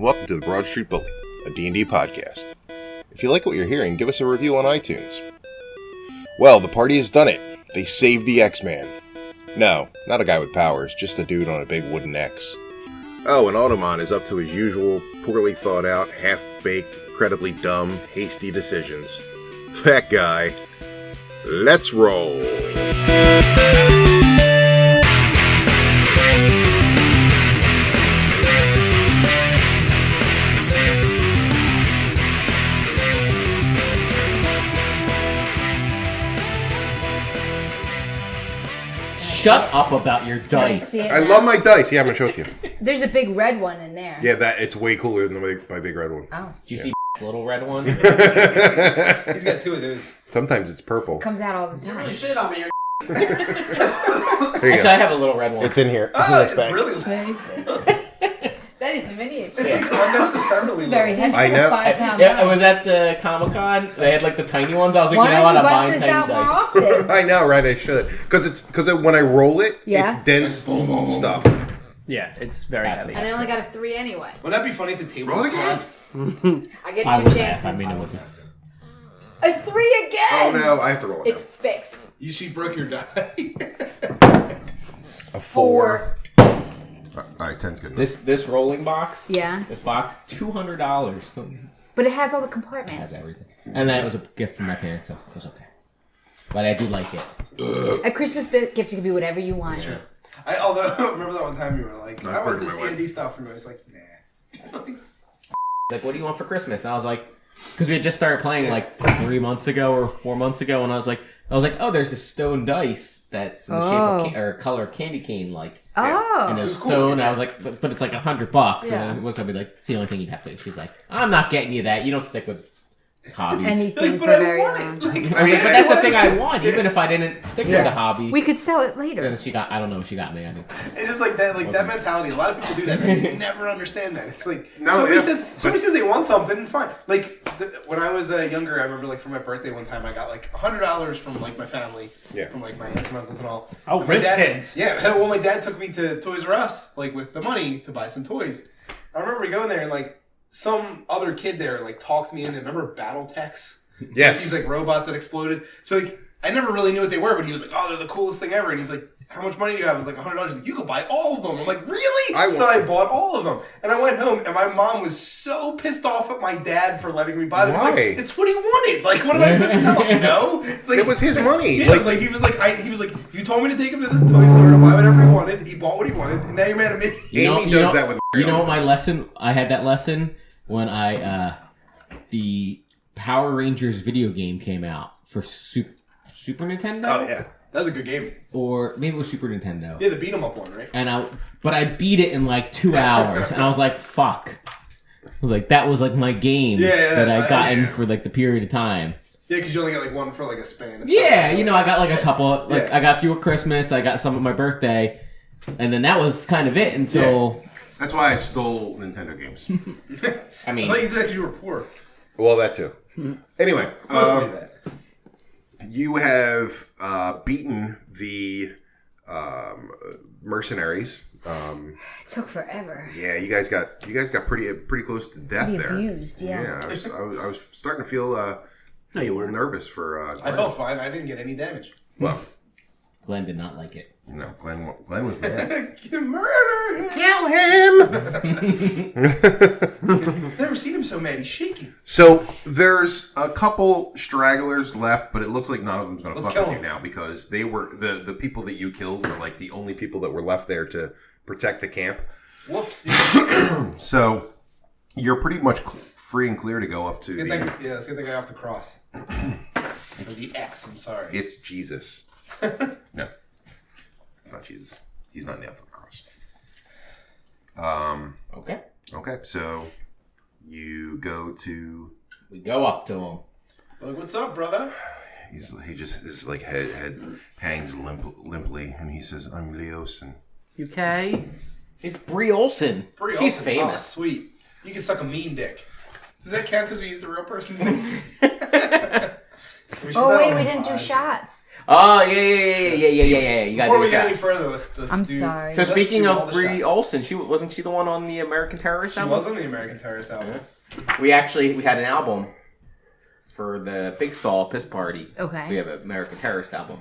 welcome to the Broad Street Bullied, a D&D podcast. If you like what you're hearing, give us a review on iTunes. Well, the party has done it. They saved the X-Man. No, not a guy with powers, just a dude on a big wooden X. Oh, and Audomon is up to his usual, poorly thought out, half-baked, incredibly dumb, hasty decisions. That guy. Let's roll. Shut up about your dice. I love my dice. Yeah, I'm going to show it to you. There's a big red one in there. Yeah, it's way cooler than my big red one. Oh. Did you see the little red one? He's got two of those. Sometimes it's purple. It comes out all the time. Really shit on me. Here you Actually, go. I have a little red one. It's in here. It's really That is a miniature. It's like unnecessarily It's very heavy. I It's know. like a 5-pound Yeah, it knife. was at the Comic-Con. They had like the tiny ones. I was like, Why you know don't what? you I'm bust buying this tiny out more dice. often? I know, right? I should. Because when I roll it, Yeah. it dents stuff. Yeah, it's very heavy. And I only got a 3 anyway. Wouldn't that be funny if the table Roll was again. collapsed? I get I 2 would chances. have. I mean, it would. A 3 again! Oh no, I have to roll it. It's fixed. She broke your die. A 4. 4. Alright, 10's good enough. This rolling box. Yeah. This box, $200. But it has all the It compartments. has everything. And then it was a gift from my parents, so it was okay. But I do like it. A Christmas gift can be whatever you want. Although, remember that one time you were like, I want this my wife. D&D stuff, and I was like, nah. Like, what do you want for Christmas? And I was like, because we had just started playing like 3 months ago or 4 months ago, and I was like, oh, there's a stone dice that's in the shape of or color of candy cane, like. Oh. And it was was cool, stone. yeah. I was like, but it's like $100. Yeah. And what's somebody like? It's the only thing you'd have to. She's like, I'm not getting you that. You don't stick with hobbies. Anything Like, for but I very want long. it. Like, I mean, But that's the thing I want, even if I didn't stick with the hobby. We could sell it later. Then she got, I don't know what she got me. I think. It's just like that mentality. A lot of people do that. And I never understand that. It's like No, somebody says they want something, fine. Like when I was younger, I remember like for my birthday one time, I got like $100 from like my family, from like my aunts and uncles and all. Oh, And my rich dad- kids. Yeah. Well, my dad took me to Toys R Us like with the money to buy some toys. I remember going there and like some other kid there like talked me into. Remember BattleTechs? Yes. These like robots that exploded. So like I never really knew what they were, but he was like, "Oh, they're the coolest thing ever." And he's like, "How much money do you have?" I was like, $100. He's like, "You could buy all of them." I'm like, "Really?" So I bought all of them, and I went home, and my mom was so pissed off at my dad for letting me buy them. Why? Like, it's what he wanted. Like, what am I supposed to tell him? No. It's like, It was his money. Yeah, he was like, you told me to take him to the toy store to buy whatever he wanted. He bought what he wanted, and now you're mad at me. Amy does that with You know what my lesson? I had that lesson when the Power Rangers video game came out for Super Nintendo. Oh yeah, that was a good game. Or maybe it was Super Nintendo. Yeah, the beat 'em up one, right? And I beat it in like 2 hours, and I was like, "Fuck!" I was like, "That was like my game that I got in for like the period of time." Yeah, because you only got like one for like a span. Yeah, I got like a couple. Like I got a few at Christmas. I got some at my birthday, and then that was kind of it until. That's why I stole Nintendo games. I mean, I thought you did that because you were poor. Well, that too. Anyway, Mostly that. you have beaten the mercenaries. It took forever. Yeah, you guys got pretty close to death Pretty there. abused, yeah. Yeah, I was starting to feel a little nervous for. I Glenn. felt fine. I didn't get any damage. Well. Glenn did not like it. No, Glenn was there. Murder him! Kill him! Never seen him so mad. He's shaking. So there's a couple stragglers left, but it looks like none of them's gonna Let's fuck kill with you them. now because they were the people that you killed were like the only people that were left there to protect the camp. Whoopsie. So you're pretty much free and clear to go up to Let's get the guy off the cross. Or the X, I'm sorry. It's Jesus. No, it's not Jesus. He's not nailed to the cross. Okay. Okay, so you go to. We go up to him. Like, what's up, brother? His like head hangs limply, and he says, "I'm Leos," and You okay? It's Brie Olson. Pretty She's awesome. famous. Oh, sweet. You can suck a mean dick. Does that count because we used the real person's name? Oh wait, we didn't do shots. Oh yeah. You gotta Before do we a get shot. any further, let's I'm do. sorry. So let's speaking do all of the Brie shots. Olsen, wasn't she the one on the American Terrorist She album? was on the American Terrorist album. We had an album for the Big Stall Piss Party. Okay. We have an American Terrorist album.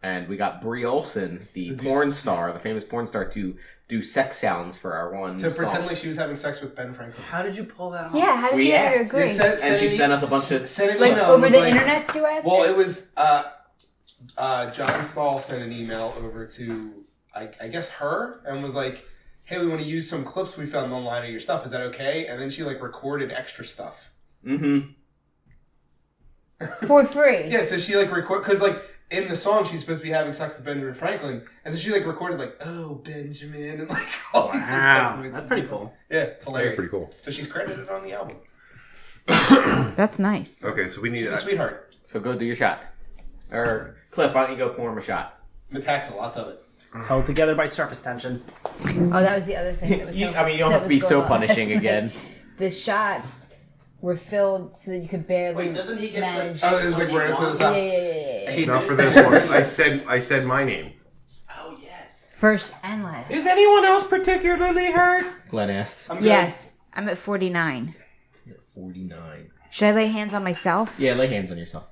And we got Brie Olsen, the porn star, the famous porn star, to do sex sounds for our one To song. pretend like she was having sex with Ben Franklin. How did you pull that off? Yeah, how did We you get her to asked. agree? And she sent us a bunch of... Sent an Like email. over It was the like- internet to us? Well, it was John Stahl sent an email over to I guess her and was like, "Hey, we want to use some clips we found online of your stuff. Is that okay?" And then she like recorded extra stuff. Mm-hmm. For free. Yeah, so she like because like in the song she's supposed to be having sex with Benjamin Franklin, and so she like recorded like, "Oh, Benjamin," and like all these like, sex Wow, noises. that's pretty cool. Yeah, it's hilarious. That's pretty cool. So she's credited on the album. That's nice. Okay, so we need She's a sweetheart. So go do your shot. Or, Cliff, why don't you go pour him a shot? Metaxa, lots of it. Held together by surface tension. Oh, that was the other thing that was. You don't have to be so punishing again. The shots were filled so that you could barely Wait, doesn't he get to- manage. Oh, it was like right up to the Yeah, top. yeah. I hate Not that. for this one. I said my name. Oh, yes. First and last. Is anyone else particularly hurt? Glenn asked. I'm good. Yes, I'm at 49. You're at 49. Should I lay hands on myself? Yeah, lay hands on yourself.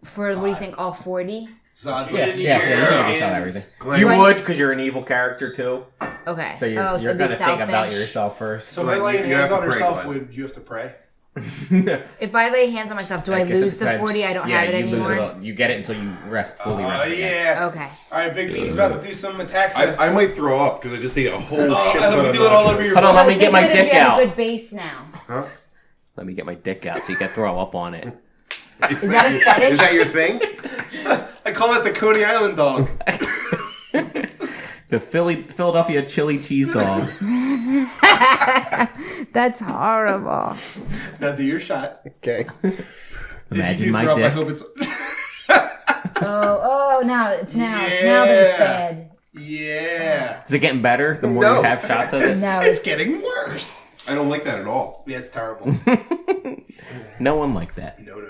For what do you think? All 40? Zod's Yeah, like, you can yourself everything. Glenn- You Right. would, because you're an evil character, too. Okay. So you're it'd going be to think about selfish. yourself first. So Glenn, by laying you hands have on to pray, herself, Glenn. would you have to pray? If I lay hands on myself, do I guess it lose the depends. 40? I don't Yeah, have it you lose anymore? it. You get it until you fully Oh, rest again. yeah. Okay. All right, Big Bean's about to do some Metaxa. I might throw up because I just ate a whole shit I ton hope you of do it all nachos. over your Hold on, let me Think get of my it as dick you have out. a good base now. Huh? Let me get my dick out so you can throw up on it. Is that a fetish? Is that your thing? I call it the Coney Island dog. The Philadelphia chili cheese dog. That's horrible. Now do your shot. Okay. If Imagine you do my throw up, I dick. hope it's... Oh, now it's now that it's Yeah. bad. Yeah. Is it getting better the more No. you have shots of it? Now It's getting worse. I don't like that at all. Yeah, it's terrible. No one liked that. No.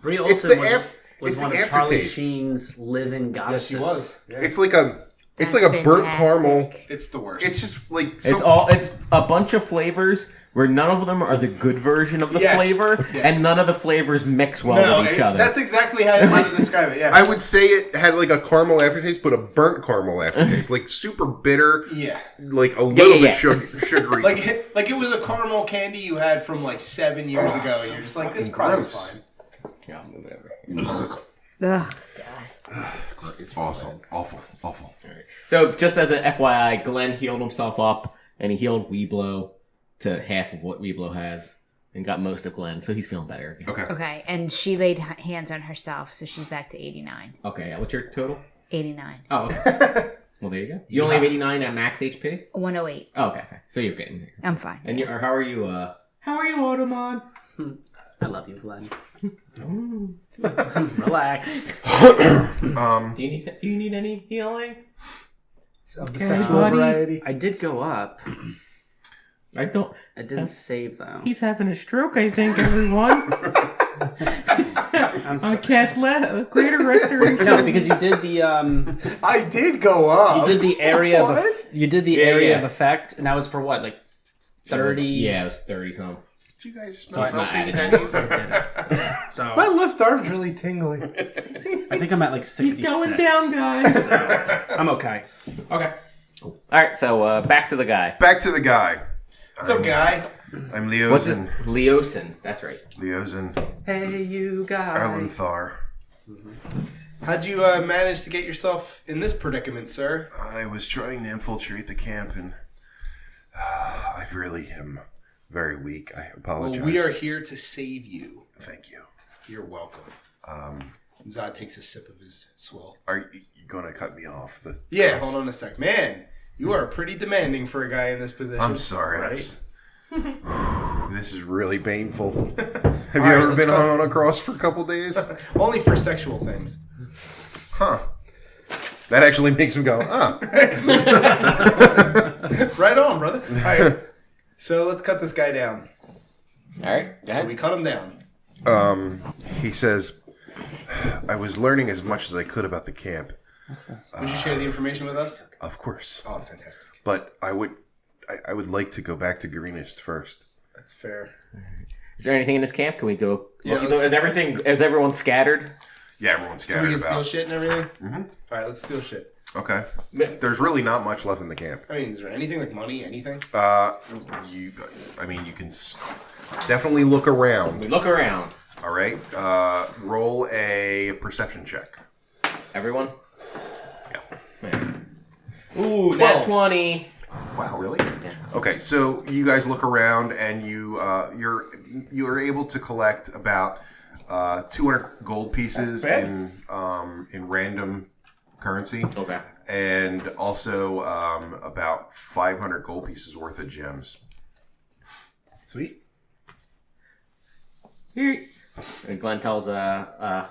Brie It's Olsen the was, af- was it's one the of Charlie aftertaste. Sheen's live-in Yes, goddesses. she was. Yeah. It's like a That's burnt fantastic. caramel. It's the worst. It's just like It's a bunch of flavors where none of them are the good version of the Yes. flavor, Yes. and none of the flavors mix well with each other. That's exactly how to describe it, yeah. I would say it had like a caramel aftertaste, but a burnt caramel aftertaste, like super bitter, yeah. like a little yeah. bit sugary. Like it was a caramel candy you had from like 7 years ago, and you're just like, this probably is gross. fine. Yeah, whatever. Ugh. It's awesome, awful. So, just as an FYI, Glenn healed himself up, and he healed Weeblow to half of what Weeblow has, and got most of Glenn, so he's feeling better. Okay. Okay, and she laid hands on herself, so she's back to 89. Okay, what's your total? 89. Oh, okay. Well, there you go. You only have 89 at max HP? 108. Oh, okay. So you're getting there. I'm fine. And how are you, Audomon? I love you, Glenn. Relax. Do you need any healing? Of the Okay, sexual buddy. variety. I did go up. I don't... I didn't save, though. He's having a stroke, I think, everyone. I'm I cast greater restoration. No, because you did the I did go up. you did the area of What? you did the Yeah, area yeah. of effect, and that was for what, like 30? Yeah, it was 30 something. Did you guys So smell it's not melting added. pennies? So My left arm's really tingling. I think I'm at like 66. He's going down, guys. I'm okay. Okay. Cool. All right, so back to the guy. Back to the guy. What's up, guy? I'm What's his... Leosin. Leosin. That's right. Leosin Hey, you guys. Erlenthar. How'd you manage to get yourself in this predicament, sir? I was trying to infiltrate the camp, and I really am very weak. I apologize. Well, we are here to save you. Thank you. You're welcome. Zod takes a sip of his swill. Are you going to cut me off? Yeah, hold on a sec. Man, you are pretty demanding for a guy in this position. I'm sorry. Right? This is really painful. Have you right, ever let's been go. hung on a cross for a couple days? Only for sexual things. Huh. That actually makes him go, ah. Right on, brother. All right. So let's cut this guy down. All right, go So ahead. we cut him down. he says, I was learning as much as I could about the camp. Would you share the information with us? Of course. Oh, fantastic. But I would like to go back to Greenest first. That's fair. Is there anything in this camp? Can we do? Yeah, Is everyone scattered? Yeah, everyone's So scattered we can about. steal shit and everything? Mm-hmm. All right, let's steal shit. Okay. There's really not much left in the camp. I mean, is there anything like money, anything? You can definitely look around. We look around. All right. Roll a perception check. Everyone? Yeah. Ooh, nat 20. Wow, really? Yeah. Okay, so you guys look around and you're able to collect about 200 gold pieces in random currency. Okay. And also about 500 gold pieces worth of gems. Sweet. Here. And Glenn tells Vanta,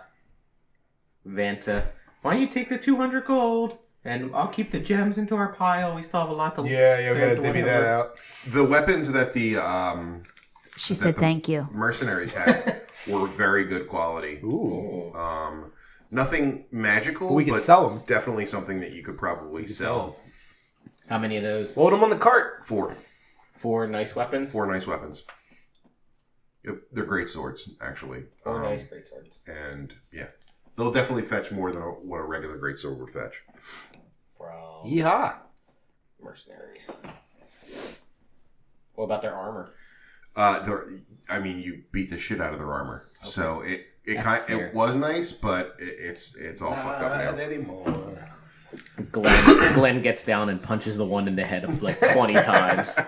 why don't you take the 200 gold? And I'll keep the gems into our pile. We still have a lot to... Yeah, we gotta divvy that out. The weapons that the She said thank you. mercenaries had were very good quality. Ooh. Nothing magical, But we could but sell 'em. definitely something that you could probably sell. How many of those? Load them on the cart. 4 nice weapons? 4 nice weapons. Yep, they're great swords, actually. Four nice great swords. And yeah, they'll definitely fetch more than what a regular great sword would fetch. From Yeehaw. mercenaries. What about their armor? You beat the shit out of their armor, so it fair. was nice, but it's all fucked up Not now. anymore. Glenn gets down and punches the one in the head like 20 times.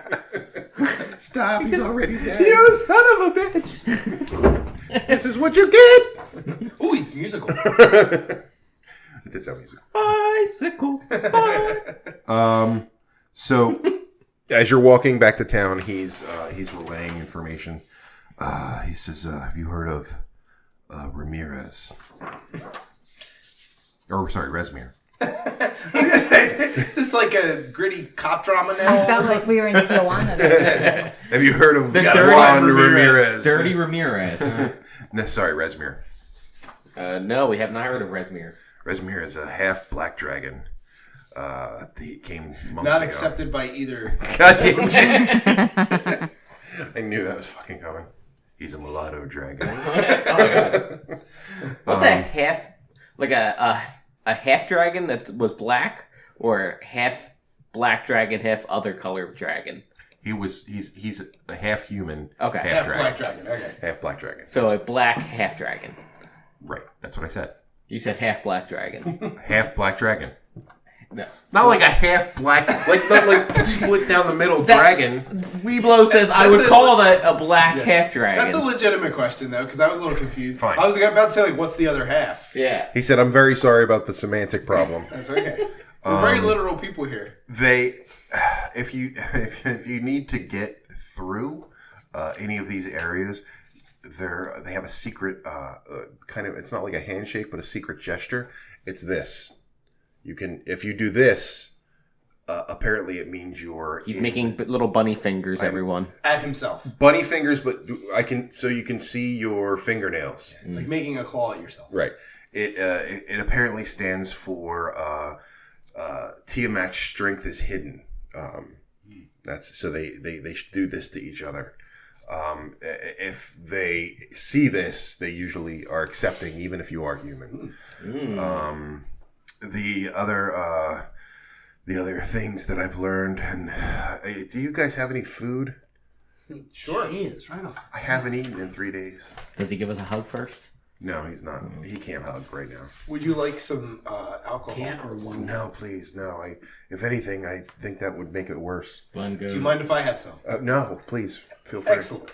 Stop! He's already dead. You son of a bitch. This is what you get. Ooh, he's musical. It did sound musical. Bicycle. So, as you're walking back to town, he's relaying information. He says, "Have you heard of Ramirez?" Or sorry, Rezmir. Is this like a gritty cop drama now? I felt like we were in Tijuana. There. Have you heard of The Juan dirty Ramirez? Dirty Ramirez. No, sorry, Rezmir. No, we have not heard of Rezmir. Rezmir is a half black dragon. He came months Not ago. accepted by either. God damn it. I knew that was fucking coming. He's a mulatto dragon. What's a half, like a half dragon that was black, or half black dragon, half other color dragon? He's a half human, Okay. half Half dragon. black dragon. Okay. Half black dragon. So a black half dragon. Right, that's what I said. You said half black dragon. Half black dragon. No. Not like a half black, not like a split down the middle dragon. Weeblow says I would call that a black half dragon. That's a legitimate question, though, because I was a little confused. Fine. I was about to say, like, what's the other half? Yeah. He said, "I'm very sorry about the semantic problem." That's okay. We're very literal people here. If you need to get through any of these areas, they have a secret kind of. It's not like a handshake, but a secret gesture. It's this. You can, if you do this, apparently it means you're. He's making little bunny fingers, everyone. At himself. Bunny fingers, but so you can see your fingernails. Like making a claw at yourself. Right. It apparently stands for Tiamat's strength is hidden. That's so they do this to each other. If they see this, they usually are accepting, even if you are human. The other things that I've learned, and do you guys have any food? Sure. Jesus, right on. I haven't eaten in 3 days. Does he give us a hug first? No, he's not. He can't hug right now. Would you like some alcohol? Can't or won't. No, please, no. If anything, I think that would make it worse. Glenn goes. Do you mind if I have some? No, please, feel free. Excellent.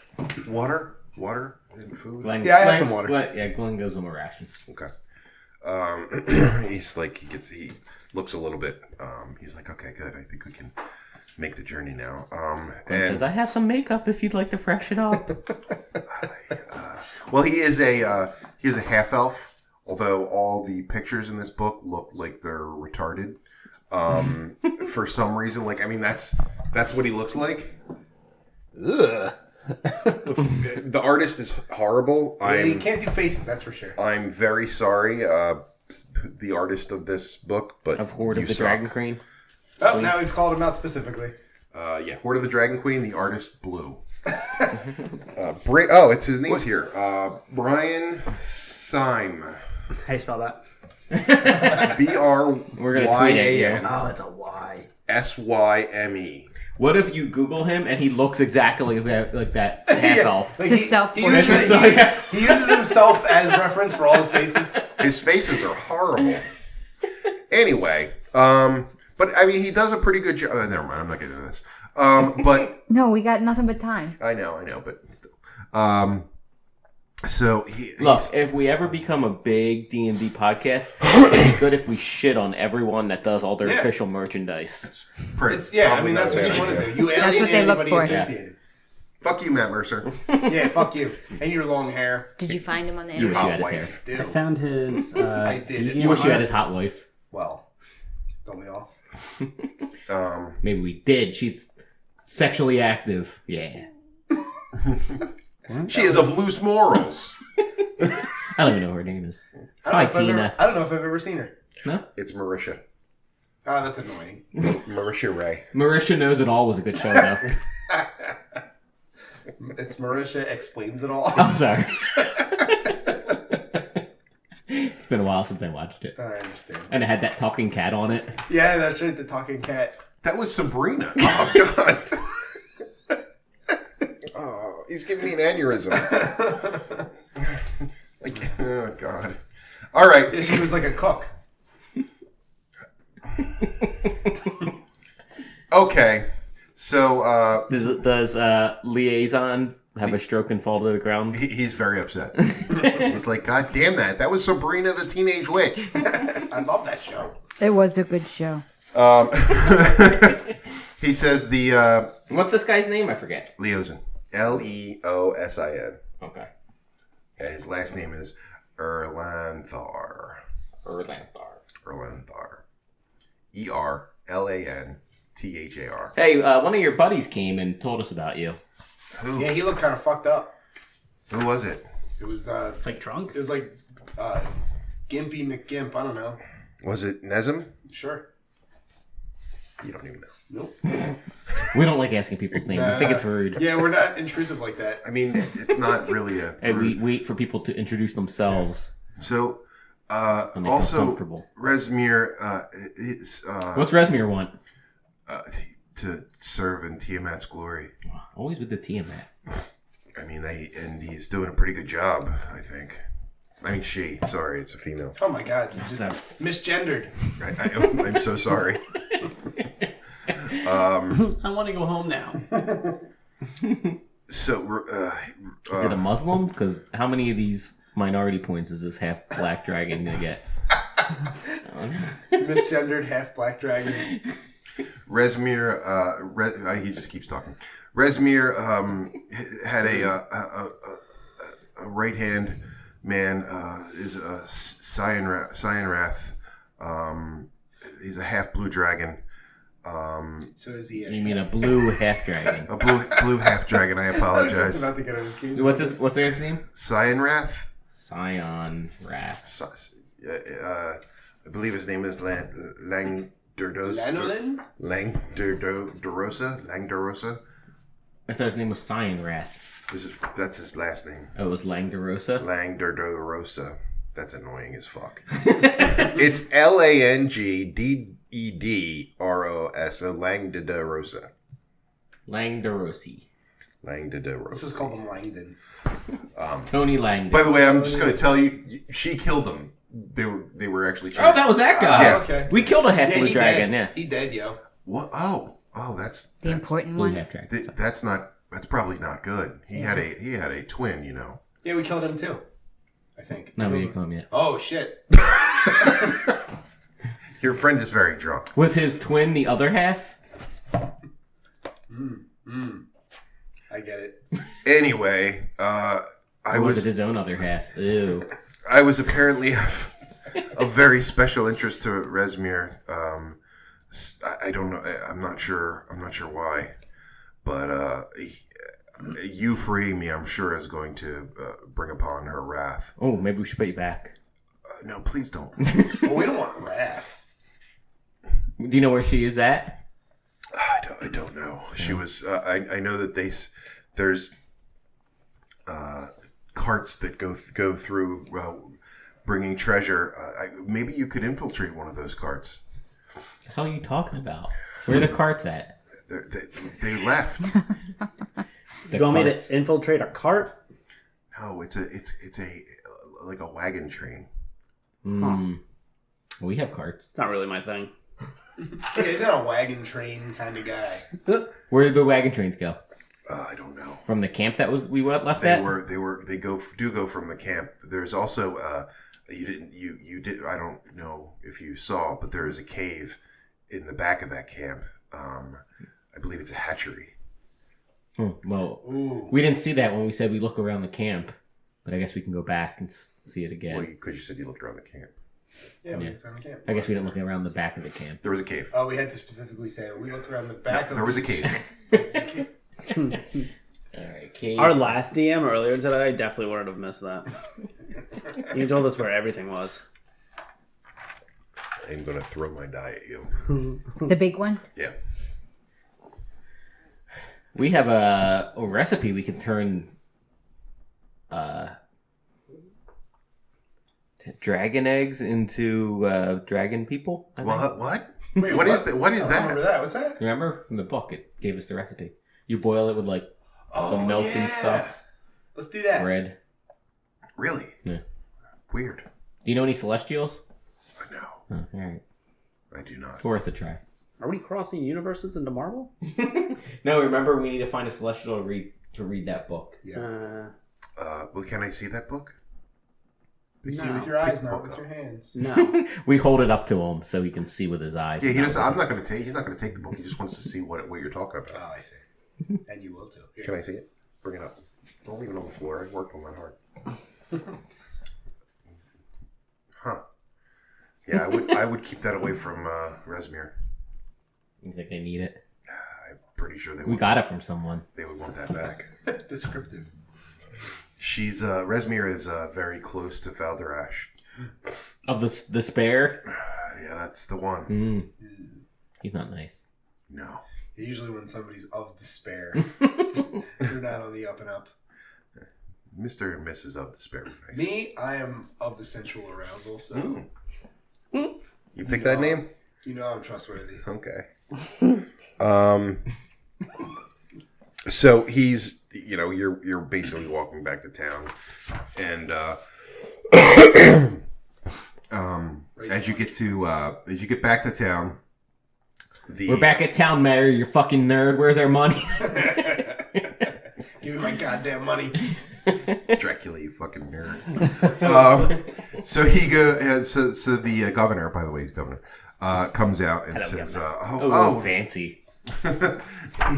Water and food. Glenn, Yeah, I have Glenn- some water. Glenn goes on a ration. Okay. He's like he looks a little bit. He's like, okay, good. I think we can make the journey now. Glenn says, "I have some makeup if you'd like to freshen up." Well, he is a half elf. Although all the pictures in this book look like they're retarded. For some reason, that's what he looks like. Ugh. The artist is horrible. You can't do faces, that's for sure. I'm very sorry, the artist of this book, but Of Horde of the suck. Dragon Queen. Oh, now we've called him out specifically. Horde of the Dragon Queen, the artist Blue. It's his name's here. Bryan Syme. How you spell that? We're gonna tweet it, yeah. Oh, it's a Y. Syme. What if you Google him and he looks exactly like that half elf? Like It's a self-portrait. he uses himself as reference for all his faces. His faces are horrible. Anyway, but I mean, he does a pretty good job. Never mind, I'm not getting into this. But No, we got nothing but time. I know, but still. So Look, if we ever become a big D&D podcast, it'd be good if we shit on everyone that does all their official merchandise. That's what you want to do. You That's what alienate they look anybody for. associated. Fuck you, Matt Mercer. Yeah, fuck you. And your long hair. Did you find him on the You wish you internet? had his hair. Dude. I found his. I did. You wish you had his hot wife. Well, don't we all? Maybe we did. She's sexually active. Yeah. She is of loose morals. I don't even know what her name is. I Hi, don't know if Tina. I don't know if I've ever seen her. No? It's Marisha. Oh, that's annoying. Marisha Ray. Marisha Knows It All was a good show, though. It's Marisha Explains It All. I'm sorry. It's been a while since I watched it. I understand. And it had that talking cat on it. Yeah, that's right, the talking cat. That was Sabrina. Oh, God. Oh, he's giving me an aneurysm. Oh, God. All right. Yeah, she was like a cook. Okay. So, Does Liaison have a stroke and fall to the ground? he's very upset. He's like, God damn that. That was Sabrina the Teenage Witch. I love that show. It was a good show. He says the, What's this guy's name? I forget. Leosin. Leosin. Okay. And his last name is Erlanthar. Erlanthar. Erlanthar. Hey, one of your buddies came and told us about you. Who? Yeah, he looked kind of fucked up. Who was it? It was Like drunk? it was like Gimpy McGimp. I don't know. Was it Nezem? Sure. You don't even know. Nope. We don't like asking people's names. We think it's rude. Yeah, we're not intrusive like that. I mean, it's not really a... And we wait for people to introduce themselves. So, When they feel also, comfortable. Resmir is... What's Resmir want? to serve in Tiamat's glory. Always with the Tiamat. I mean, he's doing a pretty good job, I think. I mean, she. Sorry, it's a female. Oh my god, you just misgendered. I'm so sorry. I want to go home now. So, Is it a Muslim? Because how many of these minority points is this half black dragon going to get? Misgendered half black dragon. Resmir, he just keeps talking. Resmir had a right-hand man, is a Cyanrath. He's a half-blue dragon. So is he? You mean a blue half dragon? A blue half-dragon, I I was apologize. just about to get on his keys. What's his name? Cyanrath? Scion Wrath. I believe his name is Langdorosa. Lanolin? Langdorosa. I thought his name was Scion Wrath. That's his last name. Oh, it was Langdorosa? Langdorosa. That's annoying as fuck. It's Langdedrosa. Langdedrosa. Langdorosi. Langdedrosa. Let's just call him Langdon. Tony Langdon. By the way, I'm just going to tell you, she killed him. They were actually. Oh, that was that guy. Yeah. Okay. We killed a half blue he dragon. dead. Yeah. He dead, yo. What? Oh, that's The important Blue one. half dragon. That's not. That's probably not good. He had a twin, you know. Yeah, we killed him too. I think. No, we didn't kill him yet. Oh shit. Your friend is very drunk. Was his twin the other half? I get it. Anyway, Or I was was it his own other half? Ew. I was apparently of very special interest to Resmir. I don't know. I'm not sure why, but you freeing me, I'm sure, is going to bring upon her wrath. Oh, maybe we should put you back. No, please don't. Well, we don't want wrath. Do you know where she is at? I don't know. She was. I know that there's carts that go through bringing treasure. Maybe you could infiltrate one of those carts. The hell are you talking about? Where are the carts at? They left. You want me to infiltrate a cart? No, it's a like a wagon train. We have carts. It's not really my thing. Yeah, he's not a wagon train kind of guy. Where did the wagon trains go? I don't know. From the camp that we left at? They go from the camp. There's also you did. I don't know if you saw, but there is a cave in the back of that camp. I believe it's a hatchery. Well, Ooh. we didn't see that when we said we look around the camp, but I guess we can go back and see it again. Well, because you said you looked around the camp. Yeah, we looked around the camp. I guess we didn't look around the back of the camp. There was a cave. Oh, we had to specifically say we look around the back. There was a cave. All right, cave. Our last DM earlier today, I definitely wouldn't have missed that. You told us where everything was. I'm gonna throw my die at you. The big one? Yeah. We have a recipe we can turn dragon eggs into dragon people. I think. What? Wait, what is that? What is I don't remember that? that. What's that? Remember from the book? It gave us the recipe. You boil it with like some milk and stuff. Let's do that. Bread. Really? Yeah. Weird. Do you know any Celestials? No, Oh, all right. I do not. Worth a try. Are we crossing universes into Marvel? No, remember we need to find a Celestial to read that book. Yeah. Well, can I see that book? You see No. with your eyes, Pick the not book with up. your hands. No. We hold it up to him so he can see with his eyes. Yeah, he and doesn't. not I'm with not going to take. He's not going to take the book. He just wants to see what you're talking about. Oh, I see. And you will too. Here. Can I see it? Bring it up. Don't leave it on the floor. I worked on that hard. Huh. Yeah, I would keep that away from Resmir. You think they need it? I'm pretty sure We got it from someone. They would want that back. Descriptive. She's Resmir is very close to Faldorash. Of the spare? Yeah, that's the one. He's not nice. No. Usually when somebody's of despair, they're not on the up and up. Mr. and Mrs. of Despair. Nice. Me, I am of the sensual arousal, so You picked that name? you know I'm trustworthy. Okay. So he's, you're basically walking back to town, and as you get back to town, We're back at town, Mayor. You fucking nerd. Where's our money? Give me my goddamn money. Dracula, you fucking nerd. So he so the governor, by the way, he's governor, comes out and says, Oh, fancy.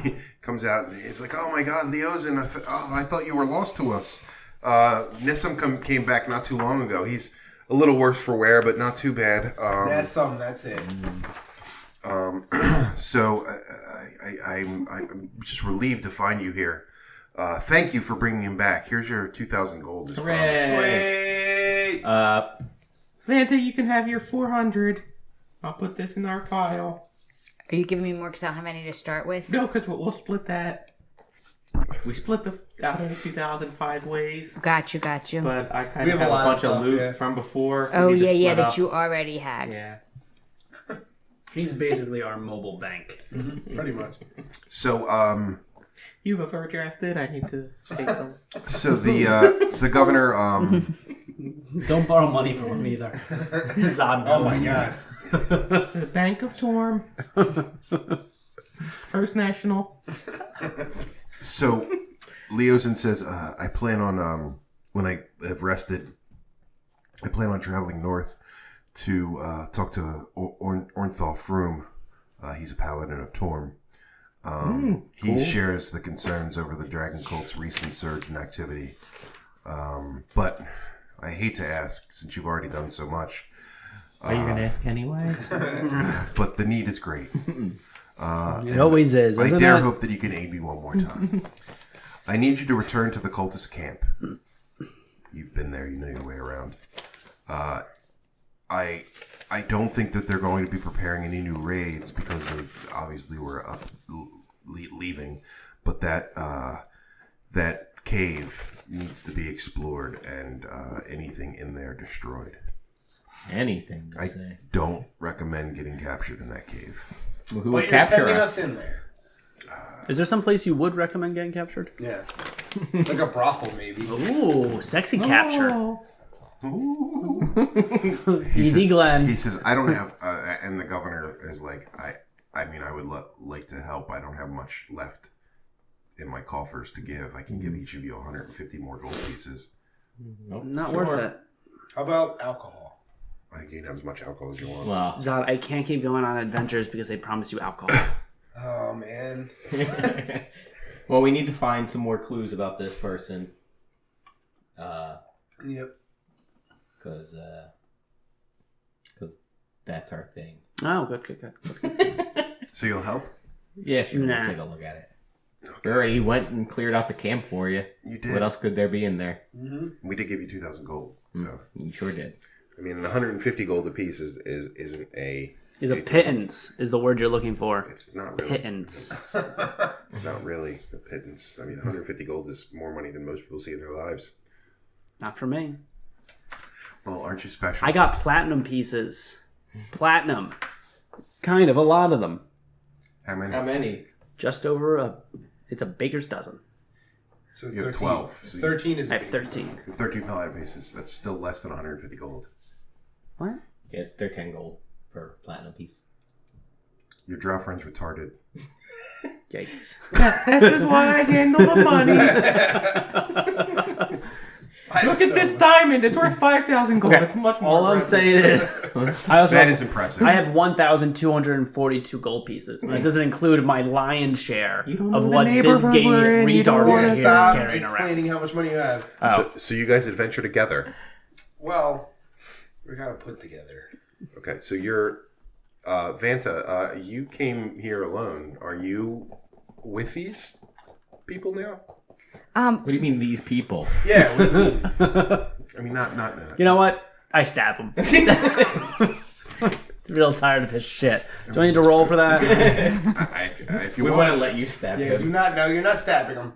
He comes out and he's like, "Oh my God, Leosin! I thought you were lost to us." Nissim came back not too long ago. He's a little worse for wear, but not too bad. That's it. So I'm just relieved to find you here. Thank you for bringing him back. Here's your 2,000 gold. Hooray! Sweet. Lanta, you can have your 400. I'll put this in our pile. Are you giving me more because I don't have any to start with? No, because we'll split that. We split out of the 2,005 ways. Got you. But I kind We of have have a a lot of bunch of stuff, loot yeah. from before. Oh, We need to yeah, split up. that you already had. Yeah. He's basically our mobile bank. Pretty much. So You've overdrafted. I need to take some. so the governor Don't borrow money from him either. Zod Oh my knows. God. The Bank of Torm. First National. So Leosin says, I plan on when I have rested, I plan on traveling north to talk to Ornthal Froome. He's a paladin of Torm. He shares the concerns over the Dragon Cult's recent surge in activity. But I hate to ask, since you've already done so much. Are you going to ask anyway? But the need is great. It always is, I isn't dare it? hope that you can aid me one more time. I need you to return to the cultist camp. You've been there. You know your way around. I don't think that they're going to be preparing any new raids because they obviously were leaving. But that cave needs to be explored and anything in there destroyed. Anything to I say. don't recommend getting captured in that cave. Well, who But would you're capture sending us? us in there. Is there some place you would recommend getting captured? Yeah. Like a brothel, maybe. Ooh, sexy capture. He Easy, says, Glenn. He says, I don't have, and the governor is like, I mean, I would like to help. I don't have much left in my coffers to give. I can give each of you 150 more gold pieces. Nope, Not sure. worth it. How about alcohol? I can have as much alcohol as you want. Well, Zod, I can't keep going on adventures because they promise you alcohol. Oh, man. well, we need to find some more clues about this person. Yep. Because that's our thing. Oh, good. So you'll help? Yeah, sure. Nah. We'll take a look at it. We already went and cleared out the camp for you. You did. What else could there be in there? We did give you 2,000 gold. So You sure did. I mean, 150 gold apiece isn't a Pittance is the word you're looking for. It's not really Pittance. not really a pittance. I mean, 150 gold is more money than most people see in their lives. Not for me. Well, aren't you special? I got platinum pieces. Platinum. Kind of, a lot of them. How many? How many? Just over it's a baker's dozen. So it's You have 13. 12. So 13 is I have 13. You have 13 platinum pieces. That's still less than 150 gold. What? Yeah, they're 10 gold per platinum piece. Your drow friend's retarded. Yikes. This is why I handle the money. Look at this diamond. It's worth 5,000 gold. Okay. It's much more. All I'm saying is That is impressive. I have 1,242 gold pieces. And that doesn't include my lion's share You don't know of the what this neighborhood gay we're in. You don't retard wanna over here is Stop carrying explaining around. how much money you have. Oh. So you guys adventure together. Well, we got to put together. Okay, so you're Vanta. You came here alone. Are you with these people now? What do you mean these people? Yeah. I mean, not. You know what? I stab him. Real tired of his shit. Do I need to roll for that? If you We want. want to let you stab Yeah, him. do not. No, you're not stabbing him.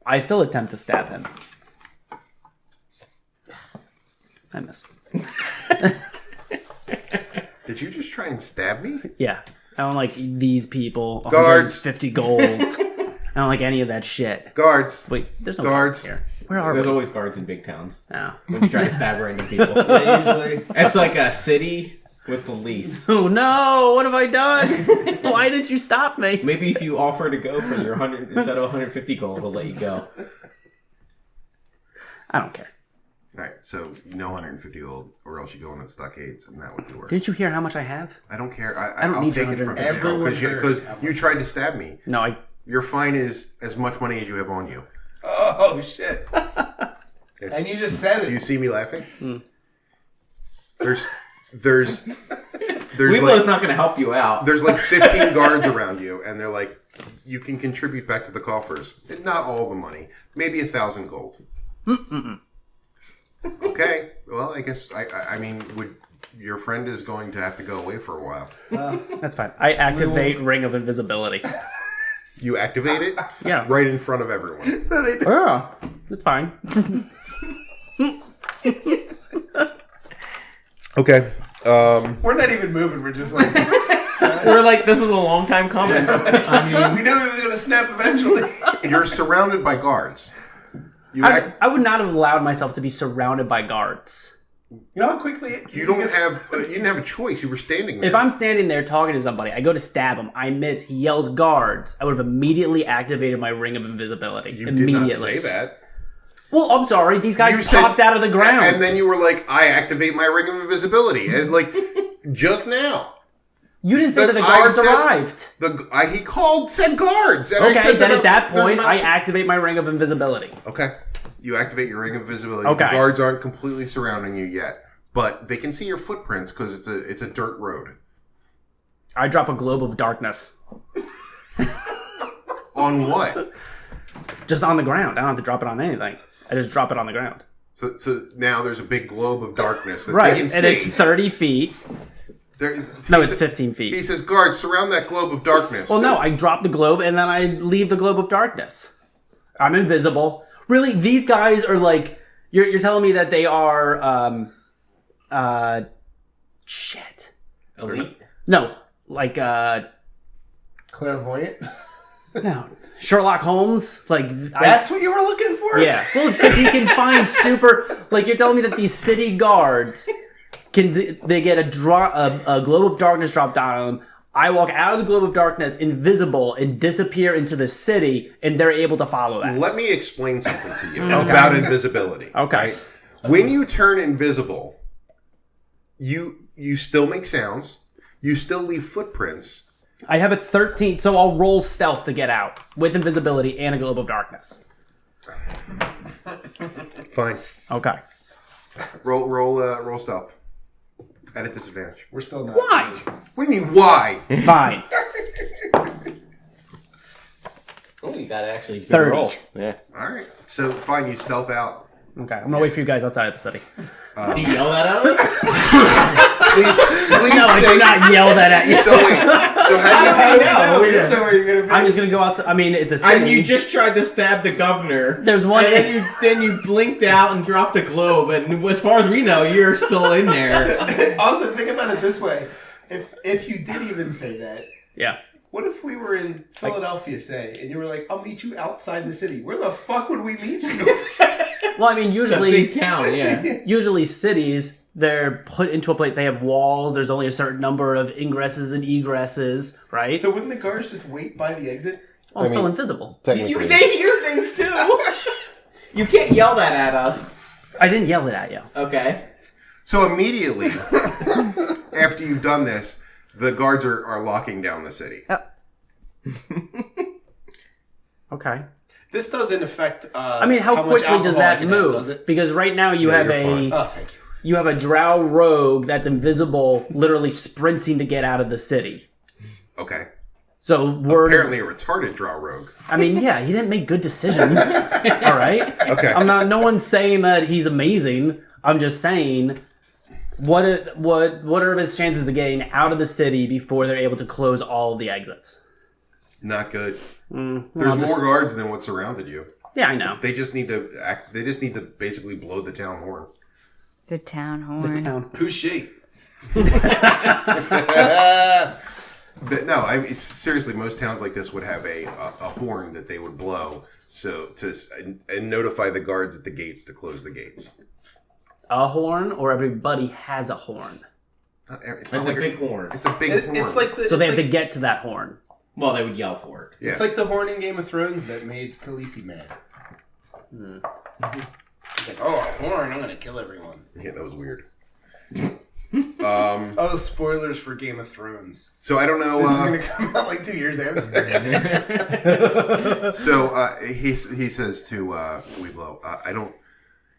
I still attempt to stab him. I miss. Did you just try and stab me? Yeah. I don't like these people. Guards. 150 gold. I don't like any of that shit. Guards. Wait, there's no Guards. guards here. Where are There's we? always guards in big towns. Oh. When you try to stab random people. Yeah, usually. It's like a city with police. Oh no! What have I done? Why did you stop me? Maybe if you offer to go for your 100 instead of 150 gold, he'll let you go. I don't care. All right, so you know 150 gold, or else you go into the stockades, and that would be worse. Didn't you hear how much I have? I don't care. don't I'll need take it from 150 you Everyone's because heard. you tried to stab me. No, I. Your fine is as much money as you have on you. Oh shit! Yes. And you just said Do you it. see me laughing? There's Weeblow's like not going to help you out. there's like 15 guards around you, and they're like, you can contribute back to the coffers. Not all the money, maybe 1,000 gold. Okay, well, I guess I mean, your friend is going to have to go away for a while. That's fine. I activate Ring of Invisibility. You activate it, Yeah. right in front of everyone. Yeah, it's fine. Okay. We're not even moving. We're just like We're like, this was a long time coming. we knew he was gonna snap eventually. You're surrounded by guards. I would not have allowed myself to be surrounded by guards. You know how quickly You don't have. You didn't have a choice. You were standing there. If I'm standing there talking to somebody, I go to stab him, I miss, he yells guards, I would have immediately activated my Ring of Invisibility. You immediately. did not say that. Well, I'm sorry, these guys You said- popped out of the ground. And then you were like, I activate my ring of invisibility. And like, just now. You didn't say that the I guards said- arrived. He said guards. And I Okay, said then at that there's point, not I to- activate my Ring of Invisibility. Okay. You activate your ring of invisibility. Okay. The guards aren't completely surrounding you yet. But they can see your footprints because it's a dirt road. I drop a globe of darkness. On what? Just on the ground. I don't have to drop it on anything. I just drop it on the ground. So now there's a big globe of darkness that Right, they can and see. it's 30 feet. No, it's 15 feet. He says, guards, surround that globe of darkness. Well, no, I drop the globe and then I leave the globe of darkness. I'm invisible. Really, these guys are like... You're telling me that they are... shit. Elite? No, like... Clairvoyant? No. Sherlock Holmes? Like... That's what you were looking for? Yeah. Well, because he can find super... Like, you're telling me that these city guards... They get a globe of darkness dropped down on them. I walk out of the globe of darkness, invisible, and disappear into the city, and they're able to follow that. Let me explain something to you about invisibility. Okay. Right? When you turn invisible, you still make sounds. You still leave footprints. I have a 13, so I'll roll stealth to get out with invisibility and a globe of darkness. Fine. Okay. Roll stealth. At a disadvantage. We're still not. Why? What do you mean, why? Fine. Oh, you gotta actually 30. roll. Yeah. All right. So, fine, you stealth out. Okay, I'm gonna wait for you guys outside of the city. Do you yell that at us? Please No, I say... do not yell that at you. So, wait. So, how do you... No, we don't. know where you're gonna be. I'm just gonna go outside. I mean, it's a city. And you just tried to stab the governor. There's one. And then you blinked out and dropped the globe. And as far as we know, you're still in there. Also, think about it this way: if you did even say that, Yeah. what if we were in Philadelphia, say, and you were like, "I'll meet you outside the city." Where the fuck would we meet you? Well, I mean, It's a usually, big town, yeah. usually cities, they're put into a place. They have walls. There's only a certain number of ingresses and egresses, right? So wouldn't the guards just wait by the exit? well, I'm still invisible. They hear things too. You can't yell that at us. I didn't yell it at you. Okay. So, immediately, after you've done this, the guards are locking down the city. Okay. This doesn't affect. I mean, how much quickly does alcohol I that can have, move? does it? Because right now you Yeah, have you're a fine. Oh, thank you. you have a drow rogue that's invisible, literally sprinting to get out of the city. Okay. So we're Apparently a retarded draw rogue. I mean, yeah, he didn't make good decisions. All right. Okay. I'm not. No one's saying that he's amazing. I'm just saying, what are his chances of getting out of the city before they're able to close all of the exits? Not good. I'll There's just- more guards than what surrounded you. Yeah, I know. They just need to act. They just need to basically blow the town horn. The town horn. Who's she? No, I mean, seriously, most towns like this would have a horn that they would blow and notify the guards at the gates to close the gates. A horn, or everybody has a horn. It's It's a big horn. It's a big horn. It's like the. So they it's have to like, get to that horn. Well, they would yell for it. Yeah. It's like the horn in Game of Thrones that made Khaleesi mad. Like, oh, a horn! I'm gonna kill everyone. Yeah, that was weird. Oh, spoilers for Game of Thrones. So I don't know. This is gonna come out like 2 years after. So he says to Weeblow, I don't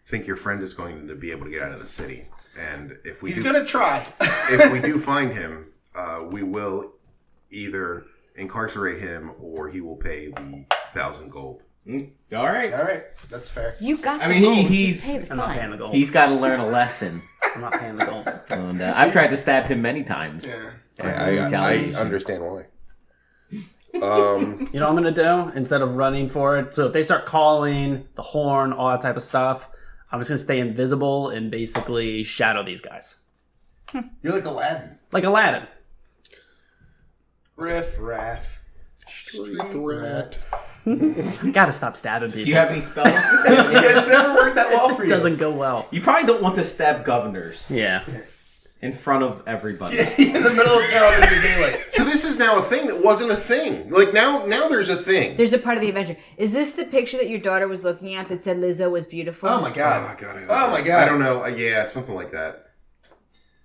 think your friend is going to be able to get out of the city, and if we He's gonna try. if we do find him, we will either incarcerate him or he will pay the 1,000 gold. All right. All right, that's fair. You got I the mean, gold, he's- just pay the I'm not fine. paying the gold. He's got to learn a lesson. I'm not paying the gold. And I've tried to stab him many times. Yeah. I Retaliation. understand why. You know what I'm gonna do? Instead of running for it, so if they start calling the horn, all that type of stuff, I'm just gonna stay invisible and basically shadow these guys. You're like Aladdin. Like Aladdin. Riff raff. Street rat. Gotta stop stabbing people. Do you have any spells? It's never worked that well for It you. doesn't go well. You probably don't want to stab governors Yeah. in front of everybody. In the middle of town in the daylight. So this is now a thing that wasn't a thing. Like now there's a thing. There's a part of the adventure. Is this the picture that your daughter was looking at that said Lizzo was beautiful? Oh my god. Oh god. Oh my god. I don't know. Yeah, something like that.